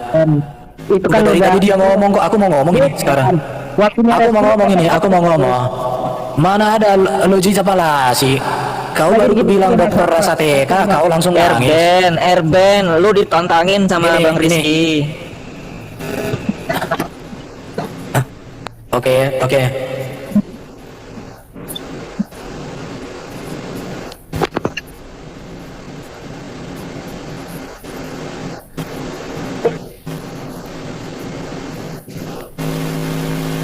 Itu kan dari tadi dia ngomong kok, aku mau ngomong ini sekarang. Aku mau ngomong. Mana ada logika palasi? Kau baru bilang dokter rasa TK, kau langsung nangis. Erben, lu ditantangin sama Bang Rizky. Oke.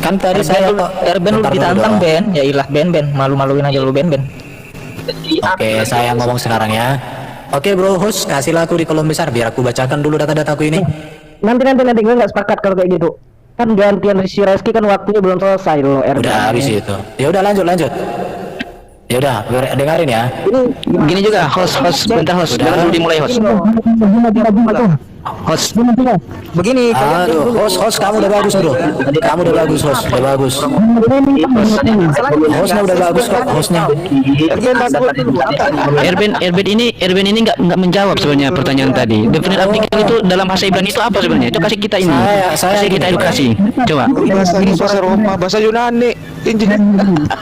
Kan tadi saya Erben lu ditantang Ben, ya ilah Ben, malu-maluin aja lu Ben. Oke, saya ngomong sekarang ya. Oke bro, host kasihlah aku di kolom besar biar aku bacakan dulu data-dataku ini. Nanti gue nggak sepakat kalau kayak gitu. Kan gantian si Rizky kan waktunya belum selesai loh. Udah habis itu. Ya udah lanjut. Ya udah, dengerin ya. Gini juga, host, bentar host, jangan dulu dimulai host. Host. Begini, aduh, host kamu udah bagus bro. Kamu udah bagus host, udah bagus. Hostnya udah bagus kok, hostnya. Erben ini nggak menjawab sebenarnya pertanyaan tadi. Definite artikel itu dalam bahasa Ibrani itu apa sebenarnya? Itu kasih kita ini. Kasih kita edukasi. Coba. Bahasa Roma, bahasa Yunani.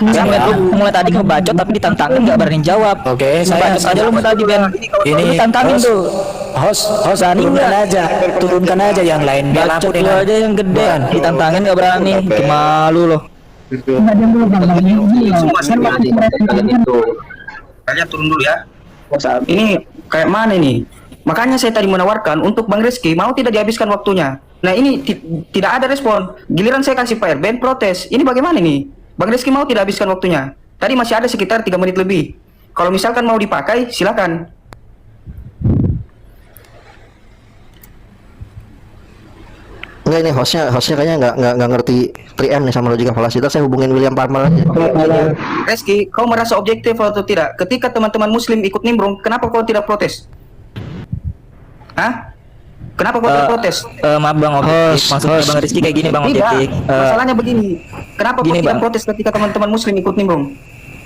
Sampai lu mulai tadi ngebacot tapi ditantangin nggak berani jawab. Oke, saya aja lu tadi Ben. Ini ditantangin tuh. Host turunkan aja yang lain. Biar Bacot lu aja yang gede. Ditantangin nggak berani. Malu loh. Kalian turun dulu ya. Ini kayak mana nih? Makanya saya tadi menawarkan untuk Bang Rizky mau tidak dihabiskan waktunya. Nah ini tidak ada respon. Giliran saya kasih Pak Erben protes. Ini bagaimana nih? Bang Rizky mau tidak habiskan waktunya. Tadi masih ada sekitar 3 menit lebih. Kalau misalkan mau dipakai, silakan. Enggak, ini hostnya kayaknya nggak ngerti 3M nih sama logika falasi. Saya hubungin William Palmer aja. Rizky, kau merasa objektif atau tidak? Ketika teman-teman Muslim ikut nimbrung, kenapa kau tidak protes? Hah? Kenapa kau tidak protes? Maaf Bang Objektif, maksudnya Bang Rizky kayak gini Bang Objektif. Masalahnya begini. Kenapa kau tidak protes ketika teman-teman Muslim ikut nimbrung?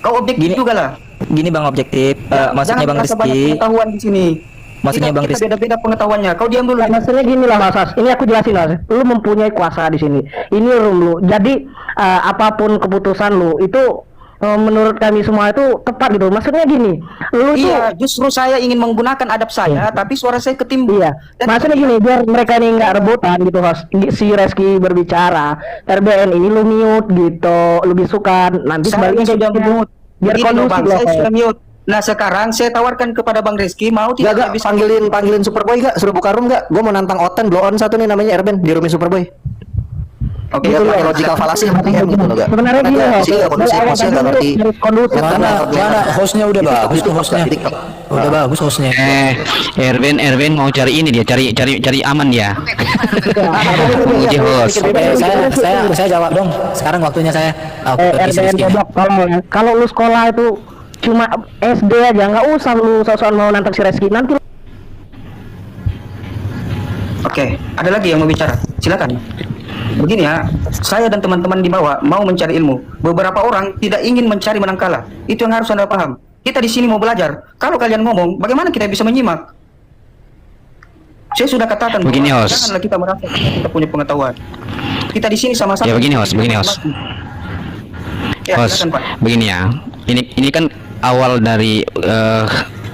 Kau objektif juga lah. Gini Bang Objektif, maksudnya Bang Rizky. Pengetahuan di sini. Maksudnya Bang Rizky. Beda-beda pengetahuannya. Kau diam dulu. Maksudnya gini lah Mas. Ini aku jelasin lah. Lu mempunyai kuasa di sini. Ini lu. Jadi apapun keputusan lu itu menurut kami semua itu tepat gitu. Maksudnya gini, lu iya, justru saya ingin menggunakan adab saya, tapi suara saya ketimbun. Iya. Maksudnya gini, biar mereka ini nggak rebutan gitu, Host. Si Rizky berbicara, RBN ini lu mute gitu, lu bisukan. Nanti sebaliknya kayak gitu. Biar kondusif loh. Saya sudah mute. Nah sekarang saya tawarkan kepada Bang Rizky mau tidak bisa panggilin Superboy gak? Suruh buka room gak? Gue mau nantang Oten blow on satu nih namanya Erben di roomnya Superboy. Oke, itu pakai logical falasi seperti gitu loh gak? Sebenarnya gini loh. Sini gak kondusif, hostnya gak ngerti. Mana hostnya udah bagus tuh hostnya. Udah bagus hostnya. Erben mau cari ini dia, cari aman ya. Uji host. Saya jawab dong. Sekarang waktunya saya. Kalau lu sekolah itu cuma SD aja, nggak usah lu soal mau nantang si Rizky nanti. Oke, ada lagi yang mau bicara? Silakan. Begini ya, saya dan teman-teman di bawah mau mencari ilmu. Beberapa orang tidak ingin mencari menang kalah. Itu yang harus Anda paham. Kita di sini mau belajar. Kalau kalian ngomong, bagaimana kita bisa menyimak? Saya sudah katakan begini, host. Janganlah kita merasa kita punya pengetahuan. Kita di sini sama-sama. Ya begini host. Ya, host, silakan, Pak. begini ya. Ini kan awal dari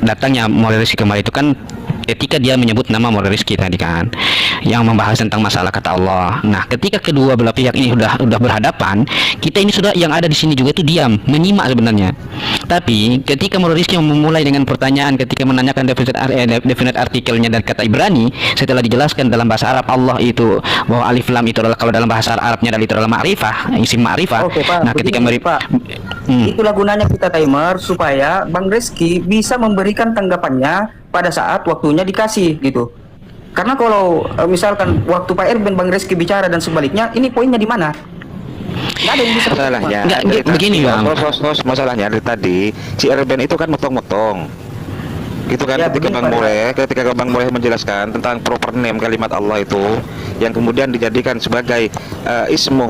datangnya Maulid Rizky kembali itu kan ketika dia menyebut nama Maulid Rizky tadi kan, yang membahas tentang masalah kata Allah. Nah, ketika kedua belah pihak ini udah berhadapan, kita ini sudah yang ada di sini juga itu diam, menyimak sebenarnya. Tapi ketika Maulid Rizky memulai dengan pertanyaan ketika menanyakan definite artikelnya dan kata Ibrani, setelah dijelaskan dalam bahasa Arab Allah itu bahwa alif lam itu adalah kalau dalam bahasa Arabnya itu adalah ma'rifah, isim ma'rifah. Oke, Pak. Nah, ketika Itulah gunanya kita timer supaya Bang Rizky bisa memberikan tanggapannya pada saat waktunya dikasih gitu. Karena kalau misalkan waktu Pak Erben Bang Rizky bicara dan sebaliknya, ini poinnya di mana? Nggak ada yang bisa. Masalahnya, begini Bang. Masalahnya dari tadi si Erben itu kan motong-motong. Gitu kan, Ya, ketika begini, Pak. ketika Bang Boleh menjelaskan tentang proper name kalimat Allah itu yang kemudian dijadikan sebagai ismu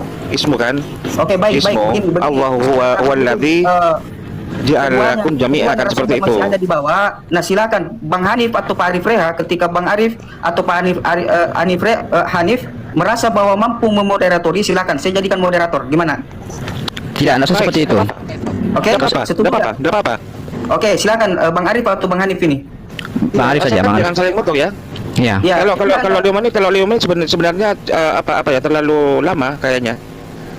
kan? Oke, baik, Ismu begini. Allahu huwallazi ja'alakum jami'a kan seperti itu. Masih ada di bawah. Nah, silakan Bang Hanif atau Pak Arif Reha, ketika Bang Arif atau Pak Hanif merasa bahwa mampu memoderatori, silakan saya jadikan moderator. Gimana? Tidak, nggak seperti itu. Oke, setuju Enggak nggak? apa-apa. Oke, silakan Bang Arif atau Bang Hanif ini. Bang Arif saja, Bang Arif. Jangan saling motong ya. Iya. Ya, Kalau Leo ini sebenarnya apa ya terlalu lama kayaknya.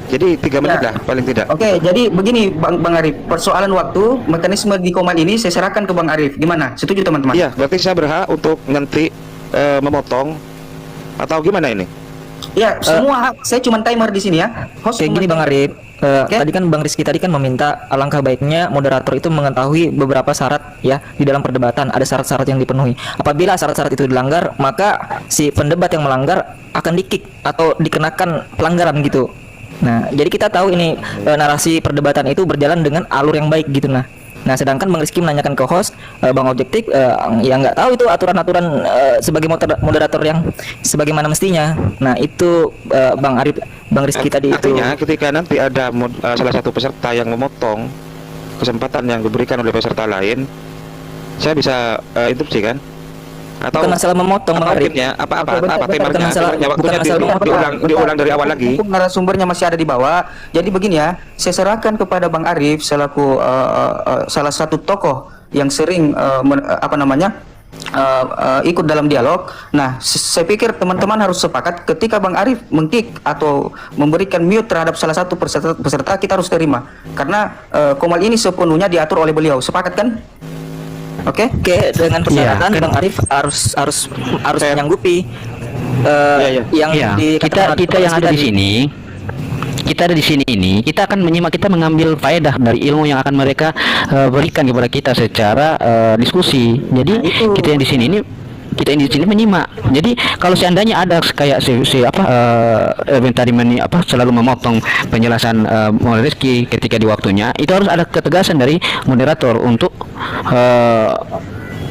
Jadi 3 menit lah paling tidak. Oke, jadi begini Bang Arif, persoalan waktu, mekanisme di Komal ini saya serahkan ke Bang Arif. Gimana? Setuju teman-teman? Iya, berarti saya berhak untuk nanti memotong atau gimana ini? Ya, semua hak. Saya cuma timer di sini ya. Host Kayak gini Bang Arif, tadi kan Bang Rizky tadi kan meminta alangkah baiknya moderator itu mengetahui beberapa syarat ya di dalam perdebatan, ada syarat-syarat yang dipenuhi. Apabila syarat-syarat itu dilanggar, maka si pendebat yang melanggar akan di-kick atau dikenakan pelanggaran gitu. Nah, jadi kita tahu ini narasi perdebatan itu berjalan dengan alur yang baik gitu. Nah, sedangkan Bang Rizky menanyakan ke host, Bang Objektif, yang nggak tahu itu aturan-aturan sebagai moderator yang sebagaimana mestinya. Nah, itu Bang Arif, Bang Rizky tadi itu. Artinya ketika nanti ada salah satu peserta yang memotong kesempatan yang diberikan oleh peserta lain, saya bisa interupsi kan? Atau Bukan masalah memotong Bang Arif. apa Bukan timernya masalah- waktunya bukan masalah diulang dari awal lagi. Hukum narasumbernya masih ada di bawah. Jadi begini ya, saya serahkan kepada Bang Arif selaku salah satu tokoh yang sering ikut dalam dialog. Nah, saya pikir teman-teman harus sepakat ketika Bang Arif mengkick atau memberikan mute terhadap salah satu peserta, kita harus terima. Karena Komal ini sepenuhnya diatur oleh beliau. Sepakat kan? Oke? Oke, dengan persyaratan Bang Arif harus menyanggupi yang kita yang ada di sini. Kita ada di sini ini, kita akan menyimak, kita mengambil faedah dari ilmu yang akan mereka berikan kepada kita secara diskusi. Jadi kita yang di sini ini, kita yang di sini menyimak. Jadi kalau seandainya ada kayak Erwin tadi selalu memotong penjelasan Rizky ketika di waktunya, itu harus ada ketegasan dari moderator untuk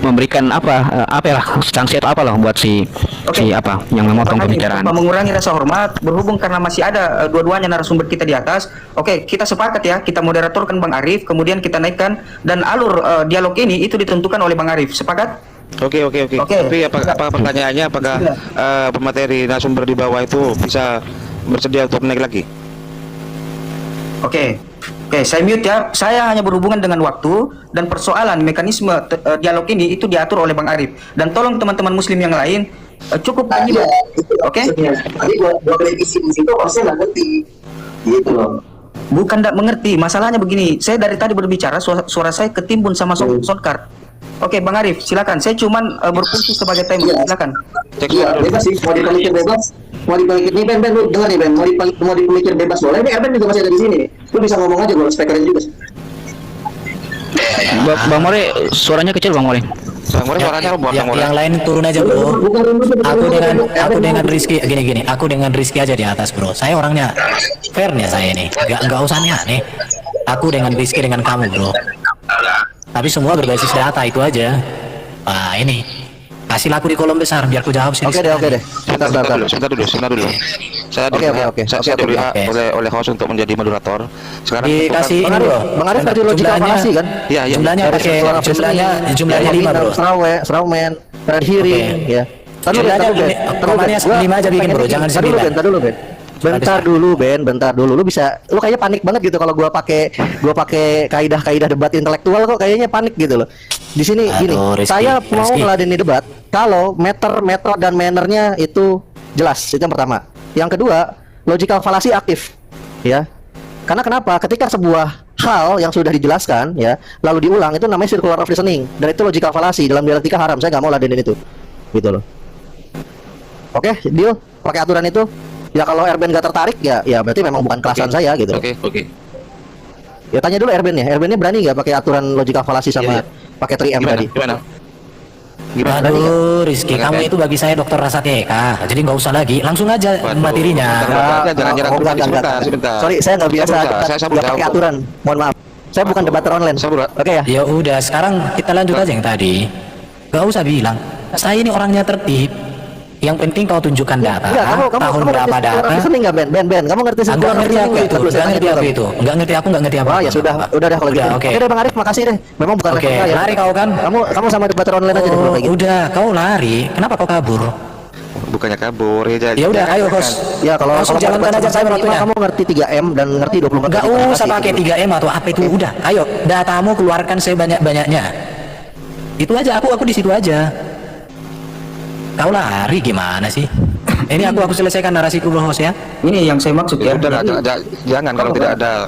memberikan sanksi atau apalah buat si yang memotong pembicaraan. Mengurangi rasa hormat berhubung karena masih ada dua-duanya narasumber kita di atas. Oke, kita sepakat ya, kita moderatorkan Bang Arif, kemudian kita naikkan dan alur dialog ini itu ditentukan oleh Bang Arif. Sepakat? Oke. Tapi apa pertanyaannya, apakah pemateri narasumber di bawah itu bisa bersedia untuk naik lagi? Oke, saya mute ya. Saya hanya berhubungan dengan waktu dan persoalan mekanisme dialog ini itu diatur oleh Bang Arif. Dan tolong teman-teman muslim yang lain cukup menyimak. Oke? Tadi gua revisi di situ saya nggak ngerti. Gitu loh. Bukan tidak mengerti, masalahnya begini. Saya dari tadi berbicara, suara saya ketimbun sama soundcard. Oke, Bang Arif, silakan. Saya cuman berfungsi sebagai timer. Silakan. Iya, bebas sih. Mau dipikir bebas. Mau dipikir nih Ben, lu dengar nih Ben. Mau dipikir bebas boleh. Ini Erben juga masih ada di sini. Lu bisa ngomong aja, gua speakerin juga. Bang More, suaranya kecil Bang More. Bang More suaranya yang lain turun aja bro. Aku dengan Rizky gini. Aku dengan Rizky aja di atas bro. Saya orangnya fairnya saya nih. Gak usah nih. Aku dengan Rizky dengan kamu bro. Tapi semua berbasis data itu aja. Nah ini kasih aku di kolom besar biar ku jawab sini. Oke deh. Sebentar dulu. Saya diberi oleh host untuk menjadi moderator. Sekarang dikasih ini bro. Bang Arif tadi logika falasi kan? Iya. Jumlahnya pakai jumlahnya 5 bro. Strawman, red hearing, ya. Komannya 5 aja bikin bro, jangan 9. Bentar dulu. Lu kayaknya panik banget gitu kalau gua pakai kaidah-kaidah debat intelektual, kok kayaknya panik gitu loh. Di sini gini, saya mau ngeladeni debat kalau meter dan mannernya itu jelas, itu yang pertama. Yang kedua, logical fallacy aktif, ya. Karena kenapa? Ketika sebuah hal yang sudah dijelaskan, ya, lalu diulang, itu namanya circular of reasoning, dan itu logical fallacy dalam dialektika haram. Saya nggak mau ladenin itu, gitu loh. Oke, deal, pakai aturan itu. Ya kalau Erben nggak tertarik, ya berarti memang bukan kelasan saya, gitu. Oke. Ya tanya dulu Erben ya. Erbennya berani nggak pakai aturan logical fallacy sama pakai 3M tadi? Gimana? Aduh, Rizky, kamu itu bagi saya dokter rasa TK. Jadi nggak usah lagi, langsung aja materinya. Jangan nyerang sebentar. Sorry, saya nggak biasa nggak pakai aturan. Mohon maaf. Saya bukan debater online. Oke ya? Ya udah, sekarang kita lanjut aja yang tadi. Gak usah bilang. Saya ini orangnya tertib. Yang penting kau tunjukkan data. Enggak, Tahun berapa data? Listening nggak Ben? Kamu ngerti Enggak ngerti aku itu. Enggak ngerti aku itu. Enggak ngerti aku, enggak ngerti apa. Oh ya sudah, udah deh kalau gitu. Oke. Oke deh Bang Arif, makasih deh. Memang bukan Oke, level saya. lari kau kan? Kamu sama debater online aja deh kalau kayak gitu. Udah, kau lari. Kenapa kau kabur? Bukannya kabur ya jadi. Ya udah, ayo host. Ya kalau Langsung jalankan aja saya waktunya. Kamu ngerti 3M dan ngerti 24 Enggak usah pakai 3M atau apa itu. Udah, ayo datamu keluarkan sebanyak-banyaknya. Itu aja, aku di situ aja. Kau lari gimana sih? Ini aku selesaikan narasiku bro host ya. Ini yang saya maksud ya. Udah jangan kalau tidak ada.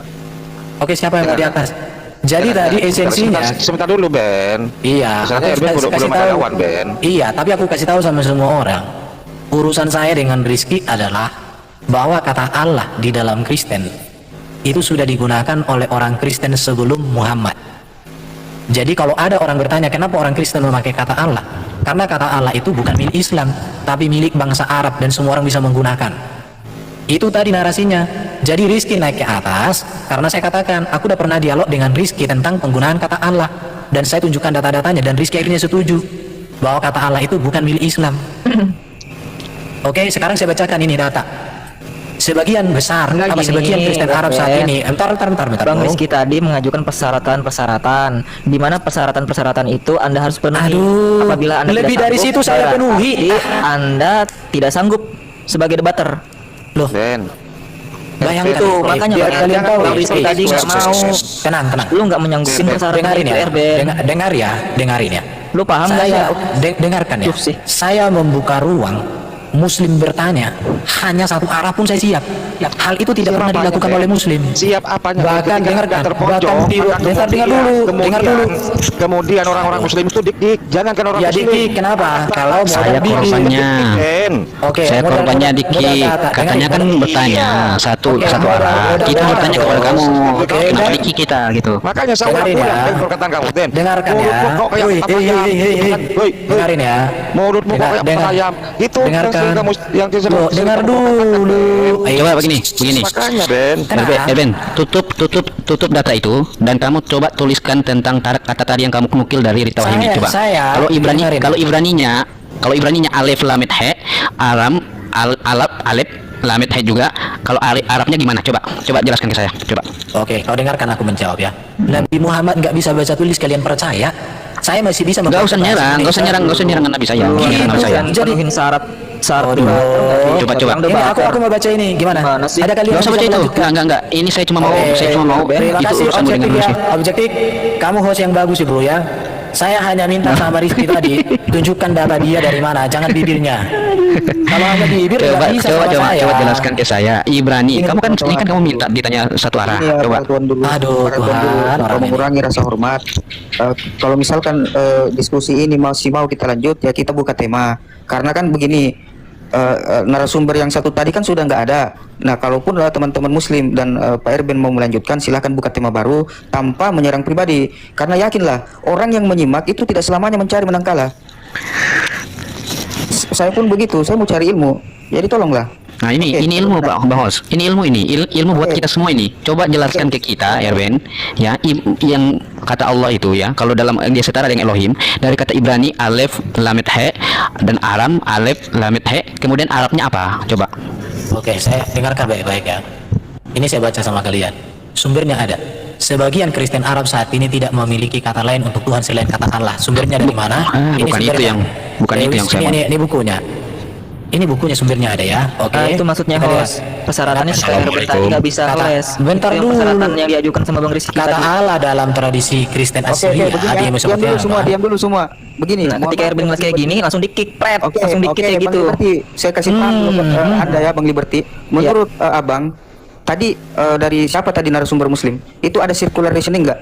Oke, siapa yang mau di atas? Jadi tadi esensinya. Sebentar dulu Ben. Iya. Misalnya Aku Ben kasih belum ada tahu. lawan Ben. Iya, tapi aku kasih tahu sama semua orang. Urusan saya dengan Rizky adalah bahwa kata Allah di dalam Kristen itu sudah digunakan oleh orang Kristen sebelum Muhammad. Jadi kalau ada orang bertanya kenapa orang Kristen memakai kata Allah, karena kata Allah itu bukan milik Islam, tapi milik bangsa Arab dan semua orang bisa menggunakan. Itu tadi narasinya. Jadi Rizky naik ke atas karena saya katakan aku udah pernah dialog dengan Rizky tentang penggunaan kata Allah dan saya tunjukkan data-datanya dan Rizky akhirnya setuju bahwa kata Allah itu bukan milik Islam. Oke, sekarang saya bacakan ini data. Sebagian besar apa sebagian Kristen Arab saat ini. Bentar. Bang Rizky tadi mengajukan persyaratan, di mana persyaratan itu Anda harus penuhi. Apabila Anda lebih tidak dari sanggup, situ saya penuhi. Anda tidak sanggup sebagai debater. Loh, Ben. bayangkan Itu makanya biar Bang kalian tahu Bang Rizky tadi nggak mau. tenang. Lu nggak menyanggupin persyaratan Dengarin itu, ya, Erben. dengarin ya. Lu paham nggak ya? Saya dengarkan ya. Saya membuka ruang Muslim bertanya, hanya satu arah pun saya siap. Hal itu tidak pernah dilakukan oleh Muslim. Siap apanya? Bahkan dengarkan, terpojok, dengar dulu. Kemudian orang-orang Muslim itu dik-dik, jangankan orang Ya Muslim. Diki, kenapa? Kalau Saya modal korbannya. Oke, Saya modal- korbannya modal Diki. data. Katanya kan Dengarin. bertanya satu Oke, arah. modal Kita data. bertanya kepada kamu. Oke, Kenapa Diki kita gitu? Makanya saya ulang Dengarin ya. perkataan kamu, Den. Dengarkan ya. Mulutmu kok kayak Woi, apa ayam. Woi, dengarin ya. mulutmu kok kayak apa ayam. Itu dengarkan. yang Loh, dengar dulu. Coba begini. Makanya Ben. Ben, tutup data itu dan kamu coba tuliskan tentang kata tadi yang kamu nukil dari Rita Wahimi. Coba. Kalau Ibraninya alif lamit he, Aram alif lamit he juga. Kalau Arabnya gimana? Coba jelaskan ke saya. Coba. Oke, kau dengarkan aku menjawab ya. Nabi Muhammad nggak bisa baca tulis, kalian percaya? Saya masih bisa. Nggak usah nyerang Nabi saya. Jadi syarat Coba. Ini aku mau baca ini. Gimana? Ada kalian Nggak usah baca itu. melanjutkan? Enggak. Ini saya cuma mau Terima itu kasih, urusan dengan objektif ya. Rizky. Objektif. Kamu host yang bagus ya bro ya. Saya hanya minta sama Rizky tadi tunjukkan data dia dari mana, jangan bibirnya. Kalau hanya bibir nggak bisa sama saya. Coba jelaskan ke saya. Ibrani, kamu kan ini kan kamu minta ditanya satu arah. Ini ya, Coba. Tuan dulu. Aduh, Tuan dulu, Tuhan, orang ini. mengurangi rasa hormat. Kalau misalkan diskusi ini masih mau kita lanjut ya kita buka tema. Karena kan begini, narasumber yang satu tadi kan sudah nggak ada. Nah, kalaupun teman-teman Muslim dan Pak Erben mau melanjutkan, silahkan buka tema baru tanpa menyerang pribadi. Karena yakinlah orang yang menyimak itu tidak selamanya mencari menang kalah. Saya pun begitu, saya mau cari ilmu. Jadi tolonglah. Nah ini ilmu Bang Hos. Ini ilmu buat kita semua ini. Coba jelaskan ke kita Erben ya yang kata Allah itu ya. Kalau dalam dia setara dengan Elohim dari kata Ibrani alif lamit he dan Aram alif lamit he. Kemudian Arabnya apa? Coba. Oke, saya dengarkan baik-baik ya. Ini saya baca sama kalian. Sumbernya ada. Sebagian Kristen Arab saat ini tidak memiliki kata lain untuk Tuhan selain kata Allah. Sumbernya dari mana? Bukan itu yang saya mau. Ini bukunya. Ini bukunya sumbernya ada ya. Oke. Itu maksudnya host. Persyaratannya supaya tadi nggak bisa les. Bentar Itu dulu. persyaratan yang diajukan sama Bang Rizky Kata tadi. Allah dalam tradisi Kristen asli ya. Diam dulu semua. Begini, Nah, ketika Erben ngeles kayak gini langsung di-kick, langsung di-kick kayak Bang gitu. Liberty, saya kasih paham Anda ya Bang Liberty. Menurut Abang, tadi dari siapa tadi narasumber Muslim? Itu ada circular reasoning nggak?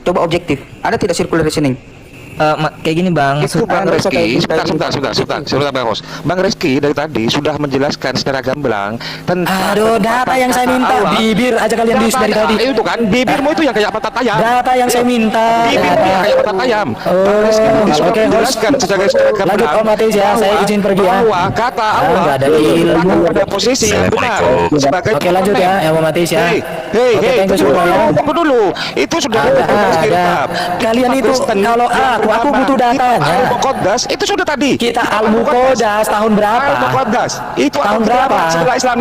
Coba objektif. Ada tidak circular reasoning? Kayak gini Bang. Itu Bang Rizky, sebentar Bang Hos. Bang Rizky dari tadi sudah menjelaskan secara gamblang tentang. Aduh, data yang saya minta bibir aja kalian list dari tadi. Itu kan bibirmu itu yang kayak patat ayam. Data yang saya minta. Bibirmu yang kayak patat ayam. Bang Rizky sudah Oke, menjelaskan secara gamblang. lanjut Om Mateus ya, saya izin pergi ya. Bahwa kata Allah nggak ada ilmu. pada posisi yang benar sebagai Oke, lanjut ya, Om Mateus ya. Hei, tunggu dulu. Itu sudah ada kitab. Kalian itu kalau aku butuh datanya. Al-Muqaddas itu sudah tadi. Kita Al-Muqaddas tahun berapa? Al-Muqaddas itu Tahun berapa? Setelah Islam.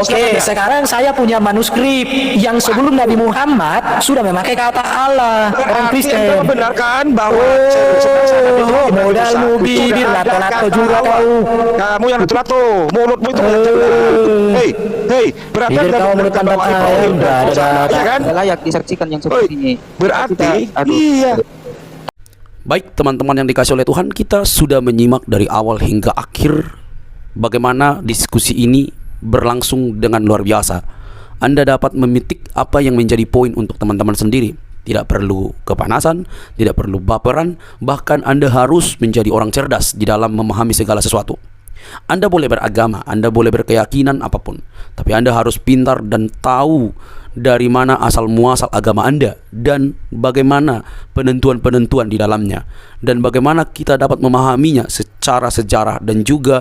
Oke, sekarang saya punya manuskrip yang sebelum Nabi Muhammad sudah memakai kata Allah. Orang Kristen. Membenarkan bahwa modalmu bibir lato-lato juga kau. Kamu yang lato, mulutmu itu hei, berarti Bibir kau mulut pantat ayam. ya kan? Layak disaksikan yang seperti ini. Berarti iya. Baik teman-teman yang dikasih oleh Tuhan, kita sudah menyimak dari awal hingga akhir bagaimana diskusi ini berlangsung dengan luar biasa. Anda dapat memitik apa yang menjadi poin untuk teman-teman sendiri. Tidak perlu kepanasan, tidak perlu baperan, bahkan Anda harus menjadi orang cerdas di dalam memahami segala sesuatu. Anda boleh beragama, Anda boleh berkeyakinan apapun, tapi Anda harus pintar dan tahu dari mana asal muasal agama Anda dan bagaimana penentuan-penentuan di dalamnya, dan bagaimana kita dapat memahaminya secara sejarah dan juga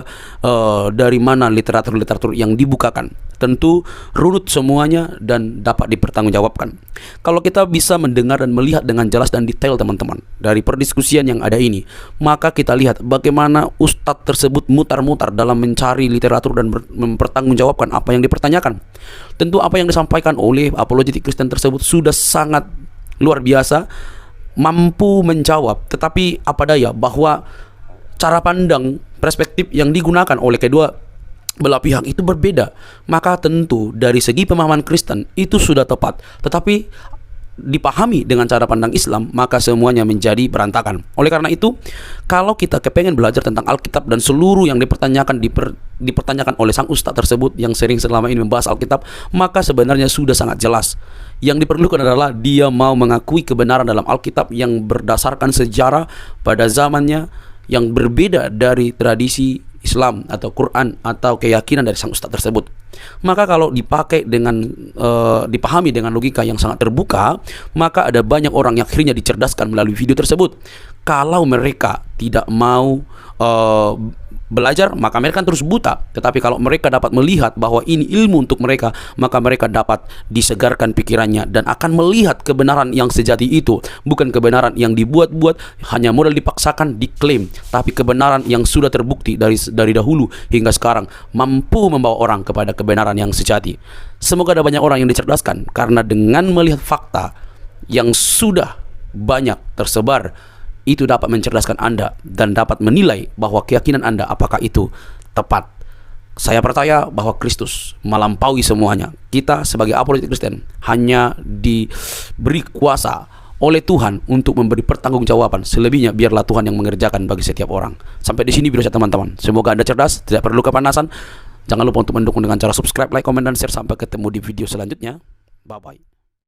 dari mana literatur-literatur yang dibukakan. Tentu runut semuanya dan dapat dipertanggungjawabkan. Kalau kita bisa mendengar dan melihat dengan jelas dan detail teman-teman dari perdiskusian yang ada ini, maka kita lihat bagaimana ustadz tersebut mutar-mutar dalam mencari literatur dan mempertanggungjawabkan apa yang dipertanyakan. Tentu apa yang disampaikan oleh apologetik Kristen tersebut sudah sangat luar biasa, mampu menjawab. Tetapi apa daya bahwa cara pandang, perspektif yang digunakan oleh kedua belah pihak itu berbeda. Maka tentu dari segi pemahaman Kristen itu sudah tepat, tetapi dipahami dengan cara pandang Islam, maka semuanya menjadi berantakan. Oleh karena itu, kalau kita kepengen belajar tentang Alkitab dan seluruh yang dipertanyakan oleh sang ustadz tersebut yang sering selama ini membahas Alkitab, maka sebenarnya sudah sangat jelas. Yang diperlukan adalah dia mau mengakui kebenaran dalam Alkitab yang berdasarkan sejarah pada zamannya yang berbeda dari tradisi Islam atau Quran atau keyakinan dari sang ustadz tersebut. Maka kalau dipakai dengan dipahami dengan logika yang sangat terbuka, maka ada banyak orang yang akhirnya dicerdaskan melalui video tersebut. Kalau mereka tidak mau belajar, maka mereka terus buta. Tetapi kalau mereka dapat melihat bahwa ini ilmu untuk mereka, maka mereka dapat disegarkan pikirannya dan akan melihat kebenaran yang sejati itu, bukan kebenaran yang dibuat-buat, hanya modal dipaksakan, diklaim, tapi kebenaran yang sudah terbukti dari dahulu hingga sekarang, mampu membawa orang kepada kebenaran yang sejati. Semoga ada banyak orang yang dicerdaskan, karena dengan melihat fakta yang sudah banyak tersebar, itu dapat mencerdaskan Anda dan dapat menilai bahwa keyakinan Anda apakah itu tepat. Saya percaya bahwa Kristus melampaui semuanya. Kita sebagai apologetik Kristen hanya diberi kuasa oleh Tuhan untuk memberi pertanggungjawaban. Selebihnya biarlah Tuhan yang mengerjakan bagi setiap orang. Sampai di sini video saya teman-teman. Semoga Anda cerdas, tidak perlu kepanasan. Jangan lupa untuk mendukung dengan cara subscribe, like, komen, dan share. Sampai ketemu di video selanjutnya. Bye-bye.